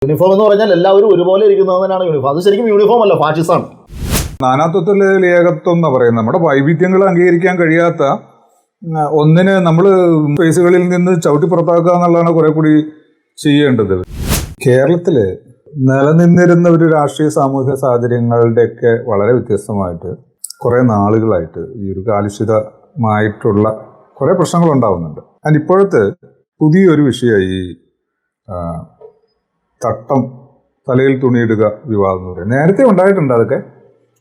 Uniform എന്ന് പറഞ്ഞാൽ എല്ലാവരും ഒരുപോലെ ഇരിക്കുന്നതിനാണ് യൂണിഫോം. അത് ശരിക്കും യൂണിഫോം അല്ല, ഫാഷിസമാണ്. നാനാത്വത്തിൽ ഏകത്വം എന്ന് പറയുന്നത് നമ്മുടെ വൈവിധ്യങ്ങൾ അംഗീകരിക്കാൻ കഴിയാത്ത ഒന്നിനെ നമ്മൾ സ്പേസുകളിൽ നിന്ന് ചവിട്ടി പുറത്താക്കുക എന്നുള്ളതാണ് കുറെ കൂടി ചെയ്യേണ്ടത്. കേരളത്തിൽ നിലനിന്നിരുന്ന ഒരു രാഷ്ട്രീയ സാമൂഹിക സാഹചര്യങ്ങളുടെയൊക്കെ വളരെ വ്യത്യസ്തമായിട്ട് കുറേ നാളുകളായിട്ട് ഈ ഒരു കാലുഷിതമായിട്ടുള്ള കുറേ പ്രശ്നങ്ങൾ ഉണ്ടാവുന്നുണ്ട്. അതിന് ഇപ്പോഴത്തെ പുതിയൊരു വിഷയമായി തട്ടം തലയിൽ തുണിയിടുക വിവാദം എന്ന് പറയുന്നത്. നേരത്തെ ഉണ്ടായിട്ടുണ്ട് അതൊക്കെ,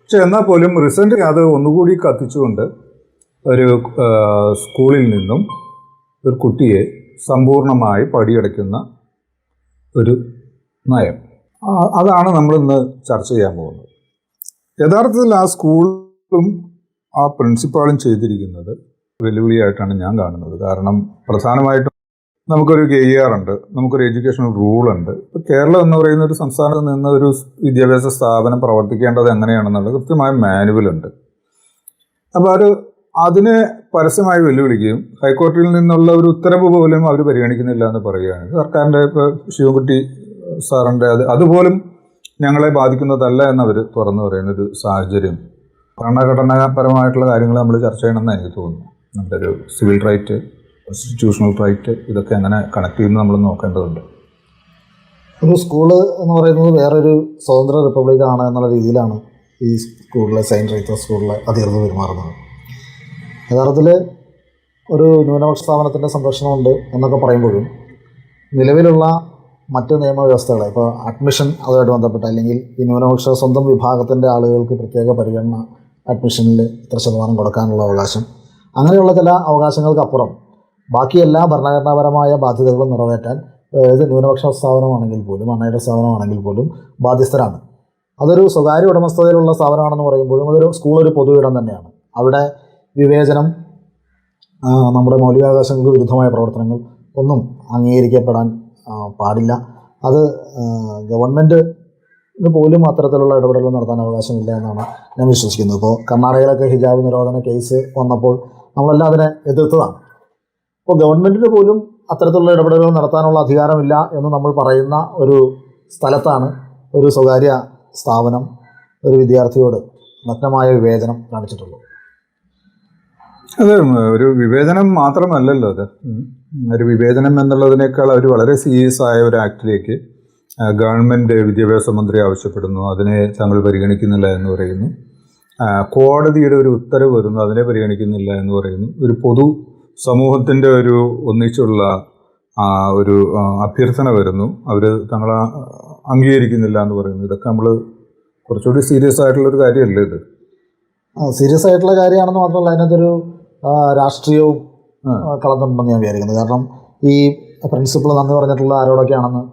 പക്ഷെ എന്നാൽ പോലും റീസെൻ്റ് അത് ഒന്നുകൂടി കത്തിച്ചുകൊണ്ട് ഒരു സ്കൂളിൽ നിന്നും ഒരു കുട്ടിയെ സമ്പൂർണമായി പടിയടയ്ക്കുന്ന ഒരു നയം, അതാണ് നമ്മളിന്ന് ചർച്ച ചെയ്യാൻ പോകുന്നത്. യഥാർത്ഥത്തിൽ ആ സ്കൂളും ആ പ്രിൻസിപ്പാളും ചെയ്തിരിക്കുന്നത് വെല്ലുവിളിയായിട്ടാണ് ഞാൻ കാണുന്നത്. കാരണം പ്രധാനമായിട്ടും നമുക്കൊരു KER ഉണ്ട്, നമുക്കൊരു എഡ്യൂക്കേഷണൽ റൂളുണ്ട്. ഇപ്പോൾ കേരളം എന്ന് പറയുന്ന ഒരു സംസ്ഥാനത്ത് നിന്ന് ഒരു വിദ്യാഭ്യാസ സ്ഥാപനം പ്രവർത്തിക്കേണ്ടത് എങ്ങനെയാണെന്നുള്ളത് കൃത്യമായ മാനുവലുണ്ട്. അപ്പോൾ അതിനെ പരസ്യമായി വെല്ലുവിളിക്കുകയും ഹൈക്കോടതിയിൽ നിന്നുള്ള ഒരു ഉത്തരവ് പോലും അവർ പരിഗണിക്കുന്നില്ല എന്ന് പറയുകയാണ്. സർക്കാരിൻ്റെ ഇപ്പോൾ ശിവൻകുട്ടി സാറിൻ്റെ അതുപോലും ഞങ്ങളെ ബാധിക്കുന്നതല്ല എന്നവർ തുറന്നു പറയുന്നൊരു സാഹചര്യം. ഭരണഘടനാപരമായിട്ടുള്ള കാര്യങ്ങൾ നമ്മൾ ചർച്ച ചെയ്യണമെന്ന് എനിക്ക് തോന്നുന്നു. നമ്മുടെ ഒരു സിവിൽ റൈറ്റ്, കോൺസ്റ്റിറ്റ്യൂഷണൽ റൈറ്റ്, ഇതൊക്കെ എങ്ങനെ കണക്ട് ചെയ്യുന്നത് നമ്മൾ നോക്കേണ്ടതുണ്ട്. ഒരു സ്കൂള് എന്ന് പറയുന്നത് വേറൊരു സ്വതന്ത്ര റിപ്പബ്ലിക്കാണ് എന്നുള്ള രീതിയിലാണ് ഈ സ്കൂളിലെ സെയിൻറ്റ് റൈറ്റർ സ്കൂളിലെ അധികൃതർ പെരുമാറുന്നത്. യഥാർത്ഥത്തിൽ ഒരു ന്യൂനപക്ഷ സ്ഥാപനത്തിൻ്റെ സംരക്ഷണമുണ്ട് എന്നൊക്കെ പറയുമ്പോഴും നിലവിലുള്ള മറ്റ് നിയമവ്യവസ്ഥകൾ, ഇപ്പോൾ അഡ്മിഷൻ അതുമായിട്ട് ബന്ധപ്പെട്ട്, അല്ലെങ്കിൽ ഈ ന്യൂനപക്ഷ സ്വന്തം വിഭാഗത്തിൻ്റെ ആളുകൾക്ക് പ്രത്യേക പരിഗണന അഡ്മിഷനിൽ ഇത്ര ശതമാനം കൊടുക്കാനുള്ള അവകാശം, അങ്ങനെയുള്ള ചില അവകാശങ്ങൾക്കപ്പുറം ബാക്കി എല്ലാ ഭരണഘടനാപരമായ ബാധ്യതകളും നിറവേറ്റാൻ ഏത് ന്യൂനപക്ഷ സ്ഥാപനമാണെങ്കിൽ പോലും, അൺഎയ്ഡഡ് സ്ഥാപനമാണെങ്കിൽ പോലും ബാധ്യസ്ഥരാണ്. അതൊരു സ്വകാര്യ ഉടമസ്ഥതയിലുള്ള സ്ഥാപനമാണെന്ന് പറയുമ്പോഴും അതൊരു സ്കൂളൊരു പൊതു ഇടം തന്നെയാണ്. അവിടെ വിവേചനം, നമ്മുടെ മൗലികാവകാശങ്ങൾക്ക് വിരുദ്ധമായ പ്രവർത്തനങ്ങൾ ഒന്നും അംഗീകരിക്കപ്പെടാൻ പാടില്ല. അത് ഗവൺമെൻറ്റിന് പോലും അത്തരത്തിലുള്ള ഇടപെടലുകൾ നടത്താൻ അവകാശമില്ല എന്നാണ് ഞാൻ വിശ്വസിക്കുന്നത്. ഇപ്പോൾ കർണാടകയിലൊക്കെ ഹിജാബ് നിരോധന കേസ് വന്നപ്പോൾ നമ്മളെല്ലാം അതിനെ എതിർത്തതാണ്. അപ്പോൾ ഗവൺമെൻറ്റിന് പോലും അത്തരത്തിലുള്ള ഇടപെടലുകൾ നടത്താനുള്ള അധികാരമില്ല എന്ന് നമ്മൾ പറയുന്ന ഒരു സ്ഥലത്താണ് ഒരു സ്വകാര്യ സ്ഥാപനം ഒരു വിദ്യാർത്ഥിയോട് നഗ്നമായ വിവേചനം കാണിച്ചിട്ടുള്ളത്. അത് ഒരു വിവേചനം മാത്രമല്ലല്ലോ, അത് ഒരു വിവേചനം എന്നുള്ളതിനേക്കാൾ അവർ വളരെ സീരിയസ് ആയ ഒരു ആക്ടിലേക്ക് ഗവൺമെൻറ് വിദ്യാഭ്യാസ മന്ത്രി ആവശ്യപ്പെടുന്നു, അതിനെ തങ്ങൾ പരിഗണിക്കുന്നില്ല എന്ന് പറയുന്നു. കോടതിയുടെ ഒരു ഉത്തരവ് വരുന്നു, അതിനെ പരിഗണിക്കുന്നില്ല എന്ന് പറയുന്നു. ഒരു പൊതു സമൂഹത്തിൻ്റെ ഒരു ഒന്നിച്ചുള്ള ഒരു അഭ്യർത്ഥന വരുന്നു, അവർ തങ്ങളെ അംഗീകരിക്കുന്നില്ല എന്ന് പറയുന്നു. ഇതൊക്കെ നമ്മൾ കുറച്ചുകൂടി സീരിയസ് ആയിട്ടുള്ളൊരു കാര്യമല്ലേ ഇത്? സീരിയസ് ആയിട്ടുള്ള കാര്യമാണെന്ന് മാത്രമല്ല, അതിനകത്തൊരു രാഷ്ട്രീയവും കളന്നുണ്ടെന്ന് ഞാൻ വിചാരിക്കുന്നത്. കാരണം ഈ പ്രിൻസിപ്പൾ നന്ദി പറഞ്ഞിട്ടുള്ള ആരോടൊക്കെയാണെന്ന്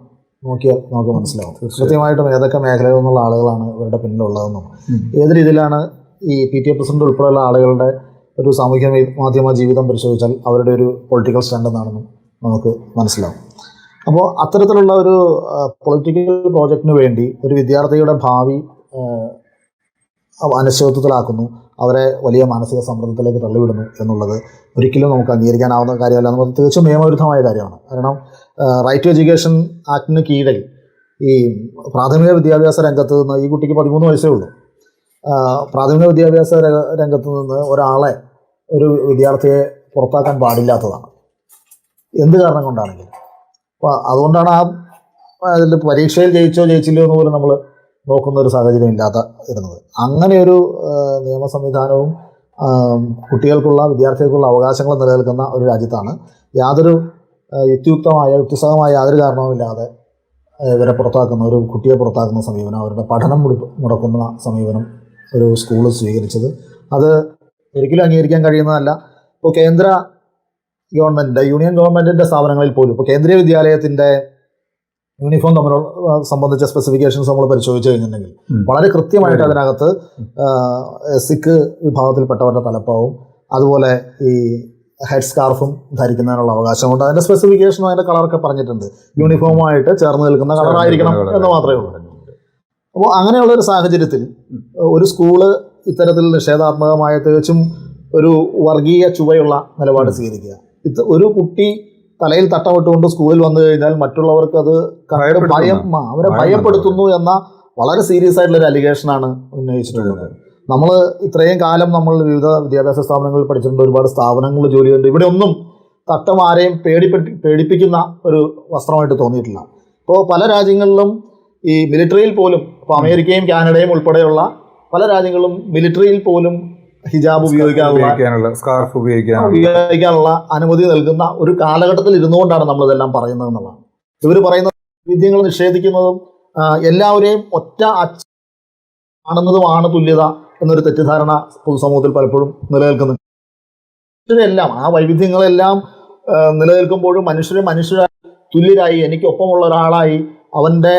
നോക്കിയാൽ നമുക്ക് മനസ്സിലാവും കൃത്യമായിട്ടും ഏതൊക്കെ മേഖലകളിൽ നിന്നുള്ള ആളുകളാണ് ഇവരുടെ പിന്നിലുള്ളതെന്നും ഏത് രീതിയിലാണ് ഈ PTA പ്രസിഡന്റ് ഉൾപ്പെടെയുള്ള ആളുകളുടെ ഒരു സാമൂഹ്യ മാധ്യമ ജീവിതം പരിശോധിച്ചാൽ അവരുടെ ഒരു പൊളിറ്റിക്കൽ സ്റ്റണ്ട് എന്നാണെന്നും നമുക്ക് മനസ്സിലാവും. അപ്പോൾ അത്തരത്തിലുള്ള ഒരു പൊളിറ്റിക്കൽ പ്രോജക്റ്റിന് വേണ്ടി ഒരു വിദ്യാർത്ഥിയുടെ ഭാവി അനിശ്ചിതത്വത്തിലാക്കുന്നു, അവരെ വലിയ മാനസിക സമ്മർദ്ദത്തിലേക്ക് തള്ളിവിടുന്നു എന്നുള്ളത് ഒരിക്കലും നമുക്ക് അംഗീകരിക്കാനാവുന്ന കാര്യമല്ല. നമുക്ക് തികച്ചും നിയമവിരുദ്ധമായ കാര്യമാണ്. കാരണം റൈറ്റ് ടു എഡ്യൂക്കേഷൻ ആക്ടിന് കീഴിൽ ഈ പ്രാഥമിക വിദ്യാഭ്യാസ രംഗത്ത് നിന്ന്, ഈ കുട്ടിക്ക് 13 വയസ്സേ ഉള്ളൂ, പ്രാഥമിക വിദ്യാഭ്യാസ രംഗത്ത് നിന്ന് ഒരാളെ, ഒരു വിദ്യാർത്ഥിയെ പുറത്താക്കാൻ പാടില്ലാത്തതാണ്, എന്ത് കാരണം കൊണ്ടാണെങ്കിലും. അപ്പോൾ അതുകൊണ്ടാണ് അതിൽ പരീക്ഷയിൽ ജയിച്ചോ ജയിച്ചില്ലോ എന്ന് പോലും നമ്മൾ നോക്കുന്ന ഒരു സാഹചര്യം ഇല്ലാത്ത ഇരുന്നത്. അങ്ങനെയൊരു നിയമ സംവിധാനവും കുട്ടികൾക്കുള്ള, വിദ്യാർത്ഥികൾക്കുള്ള അവകാശങ്ങൾ നിലനിൽക്കുന്ന ഒരു രാജ്യത്താണ് യാതൊരു യുക്തിസഹമായ യാതൊരു കാരണവുമില്ലാതെ ഇവരെ പുറത്താക്കുന്ന, ഒരു കുട്ടിയെ പുറത്താക്കുന്ന സമീപനം, അവരുടെ പഠനം മുടക്കുന്ന സമീപനം ഒരു സ്കൂൾ സ്വീകരിച്ചത്. അത് ഒരിക്കലും അംഗീകരിക്കാൻ കഴിയുന്നതല്ല. ഇപ്പോൾ കേന്ദ്ര ഗവൺമെൻറ്റിൻ്റെ, യൂണിയൻ ഗവൺമെൻറ്റിൻ്റെ സ്ഥാപനങ്ങളിൽ പോലും ഇപ്പോൾ കേന്ദ്രീയ വിദ്യാലയത്തിൻ്റെ യൂണിഫോം സംബന്ധിച്ച സ്പെസിഫിക്കേഷൻസ് നമ്മൾ പരിശോധിച്ച് കഴിഞ്ഞിട്ടുണ്ടെങ്കിൽ വളരെ കൃത്യമായിട്ട് അതിനകത്ത് സിഖ് വിഭാഗത്തിൽപ്പെട്ടവരുടെ തലപ്പാവും അതുപോലെ ഈ ഹെഡ് സ്കാർഫും ധരിക്കുന്നതിനുള്ള അവകാശമുണ്ട്. അതിൻ്റെ സ്പെസിഫിക്കേഷനും അതിൻ്റെ കളറൊക്കെ പറഞ്ഞിട്ടുണ്ട്. യൂണിഫോമായിട്ട് ചേർന്ന് നിൽക്കുന്ന കളറായിരിക്കണം എന്ന് മാത്രമേ ഉള്ളൂ. അപ്പോൾ അങ്ങനെയുള്ളൊരു സാഹചര്യത്തിൽ ഒരു സ്കൂള് ഇത്തരത്തിൽ നിഷേധാത്മകമായ തികച്ചും ഒരു വർഗീയ ചുവയുള്ള നിലപാട് സ്വീകരിക്കുക, ഒരു കുട്ടി തലയിൽ തട്ടമിട്ടുകൊണ്ട് സ്കൂളിൽ വന്നു കഴിഞ്ഞാൽ മറ്റുള്ളവർക്ക് അത് അവരെ ഭയപ്പെടുത്തുന്നു എന്ന വളരെ സീരിയസ് ആയിട്ടുള്ള ഒരു അലിഗേഷനാണ് ഉന്നയിച്ചിട്ടുള്ളത്. നമ്മൾ ഇത്രയും കാലം നമ്മൾ വിവിധ വിദ്യാഭ്യാസ സ്ഥാപനങ്ങളിൽ പഠിച്ചിട്ടുണ്ട്, ഒരുപാട് സ്ഥാപനങ്ങളിൽ ജോലി ചെയ്തിട്ടുണ്ട്. ഇവിടെ ഒന്നും തട്ടം ആരെയും പേടിപ്പിക്കുന്ന ഒരു വസ്ത്രമായിട്ട് തോന്നിയിട്ടില്ല. ഇപ്പോൾ പല രാജ്യങ്ങളിലും ഈ മിലിറ്ററിയിൽ പോലും, ഇപ്പോൾ അമേരിക്കയും കാനഡയും ഉൾപ്പെടെയുള്ള പല രാജ്യങ്ങളിലും മിലിറ്ററിയിൽ പോലും ഹിജാബ് ഉപയോഗിക്കാനുള്ള അനുമതി നൽകുന്ന ഒരു കാലഘട്ടത്തിൽ ഇരുന്നുകൊണ്ടാണ് നമ്മളിതെല്ലാം പറയുന്നത് എന്നുള്ളതാണ്. ഇവർ പറയുന്ന വൈവിധ്യങ്ങൾ നിഷേധിക്കുന്നതും എല്ലാവരെയും ഒറ്റ കാണുന്നതുമാണ് തുല്യത എന്നൊരു തെറ്റിദ്ധാരണ പൊതുസമൂഹത്തിൽ പലപ്പോഴും നിലനിൽക്കുന്നുണ്ട്. മനുഷ്യരെല്ലാം ആ വൈവിധ്യങ്ങളെല്ലാം നിലനിൽക്കുമ്പോഴും മനുഷ്യരായി തുല്യരായി എനിക്കൊപ്പമുള്ള ഒരാളായി അവൻ്റെ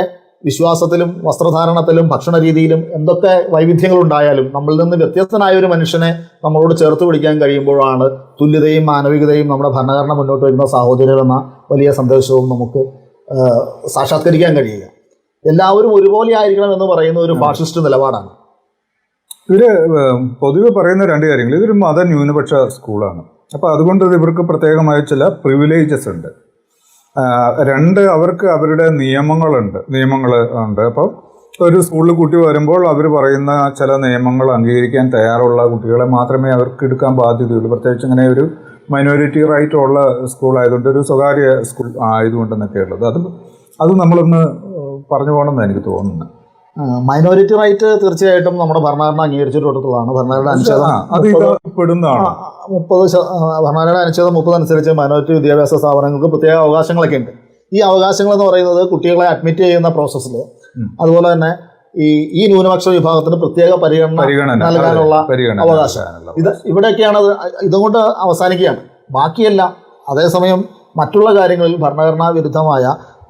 വിശ്വാസത്തിലും വസ്ത്രധാരണത്തിലും ഭക്ഷണ രീതിയിലും എന്തൊക്കെ വൈവിധ്യങ്ങളുണ്ടായാലും നമ്മളിൽ നിന്ന് വ്യത്യസ്തനായ ഒരു മനുഷ്യനെ നമ്മളോട് ചേർത്ത് പിടിക്കാൻ കഴിയുമ്പോഴാണ് തുല്യതയും മാനവികതയും നമ്മുടെ ഭരണഘടന മുന്നോട്ട് വരുന്ന സാഹോദര്യം എന്ന വലിയ സന്ദേശവും നമുക്ക് സാക്ഷാത്കരിക്കാൻ കഴിയുക. എല്ലാവരും ഒരുപോലെ ആയിരിക്കണം എന്ന് പറയുന്ന ഒരു ഫാഷിസ്റ്റ് നിലപാടാണ്. ഇവര് പൊതുവെ പറയുന്ന രണ്ട് കാര്യങ്ങൾ. ഇതൊരു മതന്യൂനപക്ഷ സ്കൂളാണ്. അപ്പോൾ അതുകൊണ്ട് ഇവർക്ക് പ്രത്യേകമായ ചില പ്രിവിലേജസ് ഉണ്ട്. രണ്ട്, അവർക്ക് അവരുടെ നിയമങ്ങൾ ഉണ്ട്. അപ്പം ഒരു സ്കൂളിൽ കുട്ടി വരുമ്പോൾ അവർ പറയുന്ന ചില നിയമങ്ങൾ അംഗീകരിക്കാൻ തയ്യാറുള്ള കുട്ടികളെ മാത്രമേ അവർക്ക് എടുക്കാൻ ബാധ്യതയുള്ളൂ. പ്രത്യേകിച്ച് ഇങ്ങനെ ഒരു മൈനോറിറ്റി റൈറ്റ് ഉള്ള സ്കൂൾ ആയതുകൊണ്ട്, ഒരു സ്വകാര്യ സ്കൂൾ ആയതുകൊണ്ടെന്നൊക്കെ ഉള്ളത്. അത് നമ്മളൊന്ന് പറഞ്ഞു പോകണമെന്ന് എനിക്ക് തോന്നുന്നത്. മൈനോറിറ്റി റൈറ്റ് തീർച്ചയായിട്ടും നമ്മുടെ ഭരണഘടന അംഗീകരിച്ചിട്ടുള്ളതാണ്. ഭരണഘടന അനുച്ഛേദം 30 അനുസരിച്ച് മൈനോറിറ്റി വിദ്യാഭ്യാസ സ്ഥാപനങ്ങൾക്ക് പ്രത്യേക അവകാശങ്ങളൊക്കെ ഉണ്ട്. ഈ അവകാശങ്ങൾ എന്ന് പറയുന്നത് കുട്ടികളെ അഡ്മിറ്റ് ചെയ്യുന്ന പ്രോസസ്സിൽ, അതുപോലെ തന്നെ ഈ ന്യൂനപക്ഷ വിഭാഗത്തിന് പ്രത്യേക പരിഗണന നൽകാനുള്ള അവകാശം, ഇവിടെയൊക്കെയാണ്. ഇതുകൊണ്ട് അവസാനിക്കുകയാണ്. ബാക്കിയെല്ലാം അതേസമയം മറ്റുള്ള കാര്യങ്ങളിൽ ഭരണഘടനാ വിരുദ്ധമായ,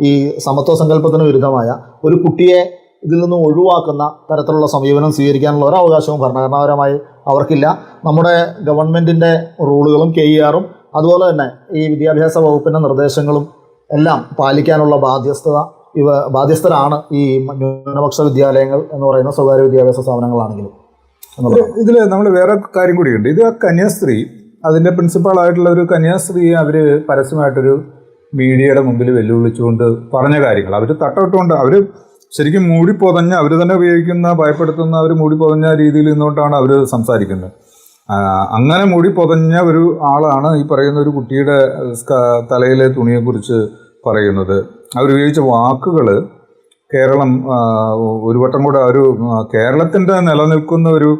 ഈ സമത്വ സങ്കല്പത്തിന് വിരുദ്ധമായ ഒരു കുട്ടിയെ ഇതിൽ നിന്നും ഒഴിവാക്കുന്ന തരത്തിലുള്ള സമീപനം സ്വീകരിക്കാനുള്ള ഒരവകാശവും ഭരണഘടനാപരമായി അവർക്കില്ല. നമ്മുടെ ഗവൺമെൻറ്റിൻ്റെ റൂളുകളും KER-ഉം അതുപോലെ തന്നെ ഈ വിദ്യാഭ്യാസ വകുപ്പിൻ്റെ നിർദ്ദേശങ്ങളും എല്ലാം പാലിക്കാനുള്ള ബാധ്യസ്ഥരാണ് ഈ ന്യൂനപക്ഷ വിദ്യാലയങ്ങൾ എന്ന് പറയുന്ന സ്വകാര്യ വിദ്യാഭ്യാസ സ്ഥാപനങ്ങളാണെങ്കിലും. ഇതിൽ നമ്മൾ വേറെ കാര്യം കൂടിയുണ്ട്. ഇത് കന്യാസ്ത്രീ, അതിൻ്റെ പ്രിൻസിപ്പാളായിട്ടുള്ള ഒരു കന്യാസ്ത്രീയെ അവർ പരസ്യമായിട്ടൊരു മീഡിയയുടെ മുമ്പിൽ വെല്ലുവിളിച്ചുകൊണ്ട് പറഞ്ഞ കാര്യങ്ങൾ, അവർ തട്ടമിട്ടുകൊണ്ട്, അവർ ശരിക്കും മൂടിപ്പൊതഞ്ഞ, അവർ തന്നെ ഉപയോഗിക്കുന്ന, ഭയപ്പെടുത്തുന്ന, അവർ മൂടിപ്പൊതഞ്ഞ രീതിയിൽ നിന്നുകൊണ്ടാണ് അവർ സംസാരിക്കുന്നത്. അങ്ങനെ മൂടിപ്പൊതഞ്ഞ ഒരു ആളാണ് ഈ പറയുന്ന ഒരു കുട്ടിയുടെ തലയിലെ തുണിയെക്കുറിച്ച് പറയുന്നത്. അവരുപയോഗിച്ച വാക്കുകൾ കേരളം ഒരു വട്ടം കൂടെ ഒരു കേരളത്തിൻ്റെ നിലനിൽക്കുന്ന ഒരു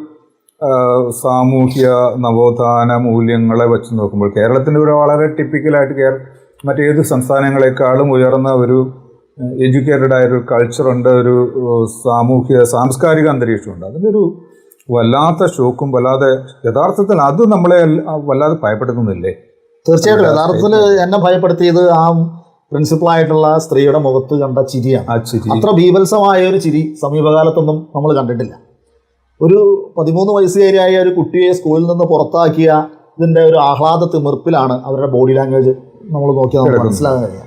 സാമൂഹ്യ നവോത്ഥാന മൂല്യങ്ങളെ വെച്ച് നോക്കുമ്പോൾ കേരളത്തിൻ്റെ ഒരു വളരെ ടിപ്പിക്കലായിട്ട് മറ്റേത് സംസ്ഥാനങ്ങളെക്കാളും ഉയർന്ന ഒരു എഡ്യൂക്കേറ്റഡ് ആയൊരു കൾച്ചറുണ്ട്, ഒരു സാംസ്കാരിക അന്തരീക്ഷമുണ്ട്. അതിനൊരു വല്ലാത്ത ഷോക്കും യഥാർത്ഥത്തിൽ അത് നമ്മളെ വല്ലാതെ ഭയപ്പെടുത്തുന്നില്ലേ? തീർച്ചയായിട്ടും. യഥാർത്ഥത്തിൽ എന്നെ ഭയപ്പെടുത്തിയത് ആ പ്രിൻസിപ്പളായിട്ടുള്ള സ്ത്രീയുടെ മുഖത്ത് കണ്ട ചിരിയാണ്. അത്ര ബീഭത്സമായ ഒരു ചിരി സമീപകാലത്തൊന്നും നമ്മൾ കണ്ടിട്ടില്ല. ഒരു 13 വയസ്സുകാരിയായ ഒരു കുട്ടിയെ സ്കൂളിൽ നിന്ന് പുറത്താക്കിയ ഇതിൻ്റെ ഒരു ആഹ്ലാദ തിമിർപ്പിലാണ് അവരുടെ ബോഡി ലാംഗ്വേജ് നമ്മൾ നോക്കിയാൽ നമുക്ക് മനസ്സിലാകാൻ കഴിയും.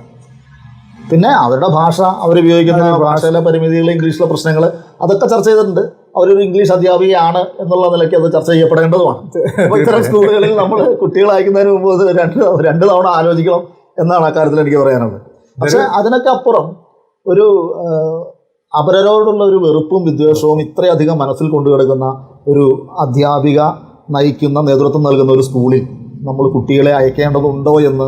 പിന്നെ അവരുടെ ഭാഷ, അവരുപയോഗിക്കുന്ന ഭാഷയിലെ പരിമിതികൾ, ഇംഗ്ലീഷിലെ പ്രശ്നങ്ങൾ, അതൊക്കെ ചർച്ച ചെയ്തിട്ടുണ്ട്. അവരൊരു ഇംഗ്ലീഷ് അധ്യാപികയാണ് എന്നുള്ള നിലയ്ക്ക് അത് ചർച്ച ചെയ്യപ്പെടേണ്ടതുമാണ്. അപ്പോൾ ഇത്തരം സ്കൂളുകളിൽ നമ്മൾ കുട്ടികളെ അയക്കുന്നതിന് മുമ്പ് രണ്ട് തവണ ആലോചിക്കണം എന്നാണ് അക്കാര്യത്തിൽ എനിക്ക് പറയാനുള്ളത്. പക്ഷെ അതിനൊക്കെ അപ്പുറം ഒരു അപരരോടുള്ള ഒരു വെറുപ്പും വിദ്വേഷവും ഇത്രയധികം മനസ്സിൽ കൊണ്ടുകിടക്കുന്ന ഒരു അധ്യാപിക നയിക്കുന്ന, നേതൃത്വം നൽകുന്ന ഒരു സ്കൂളിൽ നമ്മൾ കുട്ടികളെ അയക്കേണ്ടതുണ്ടോ എന്ന്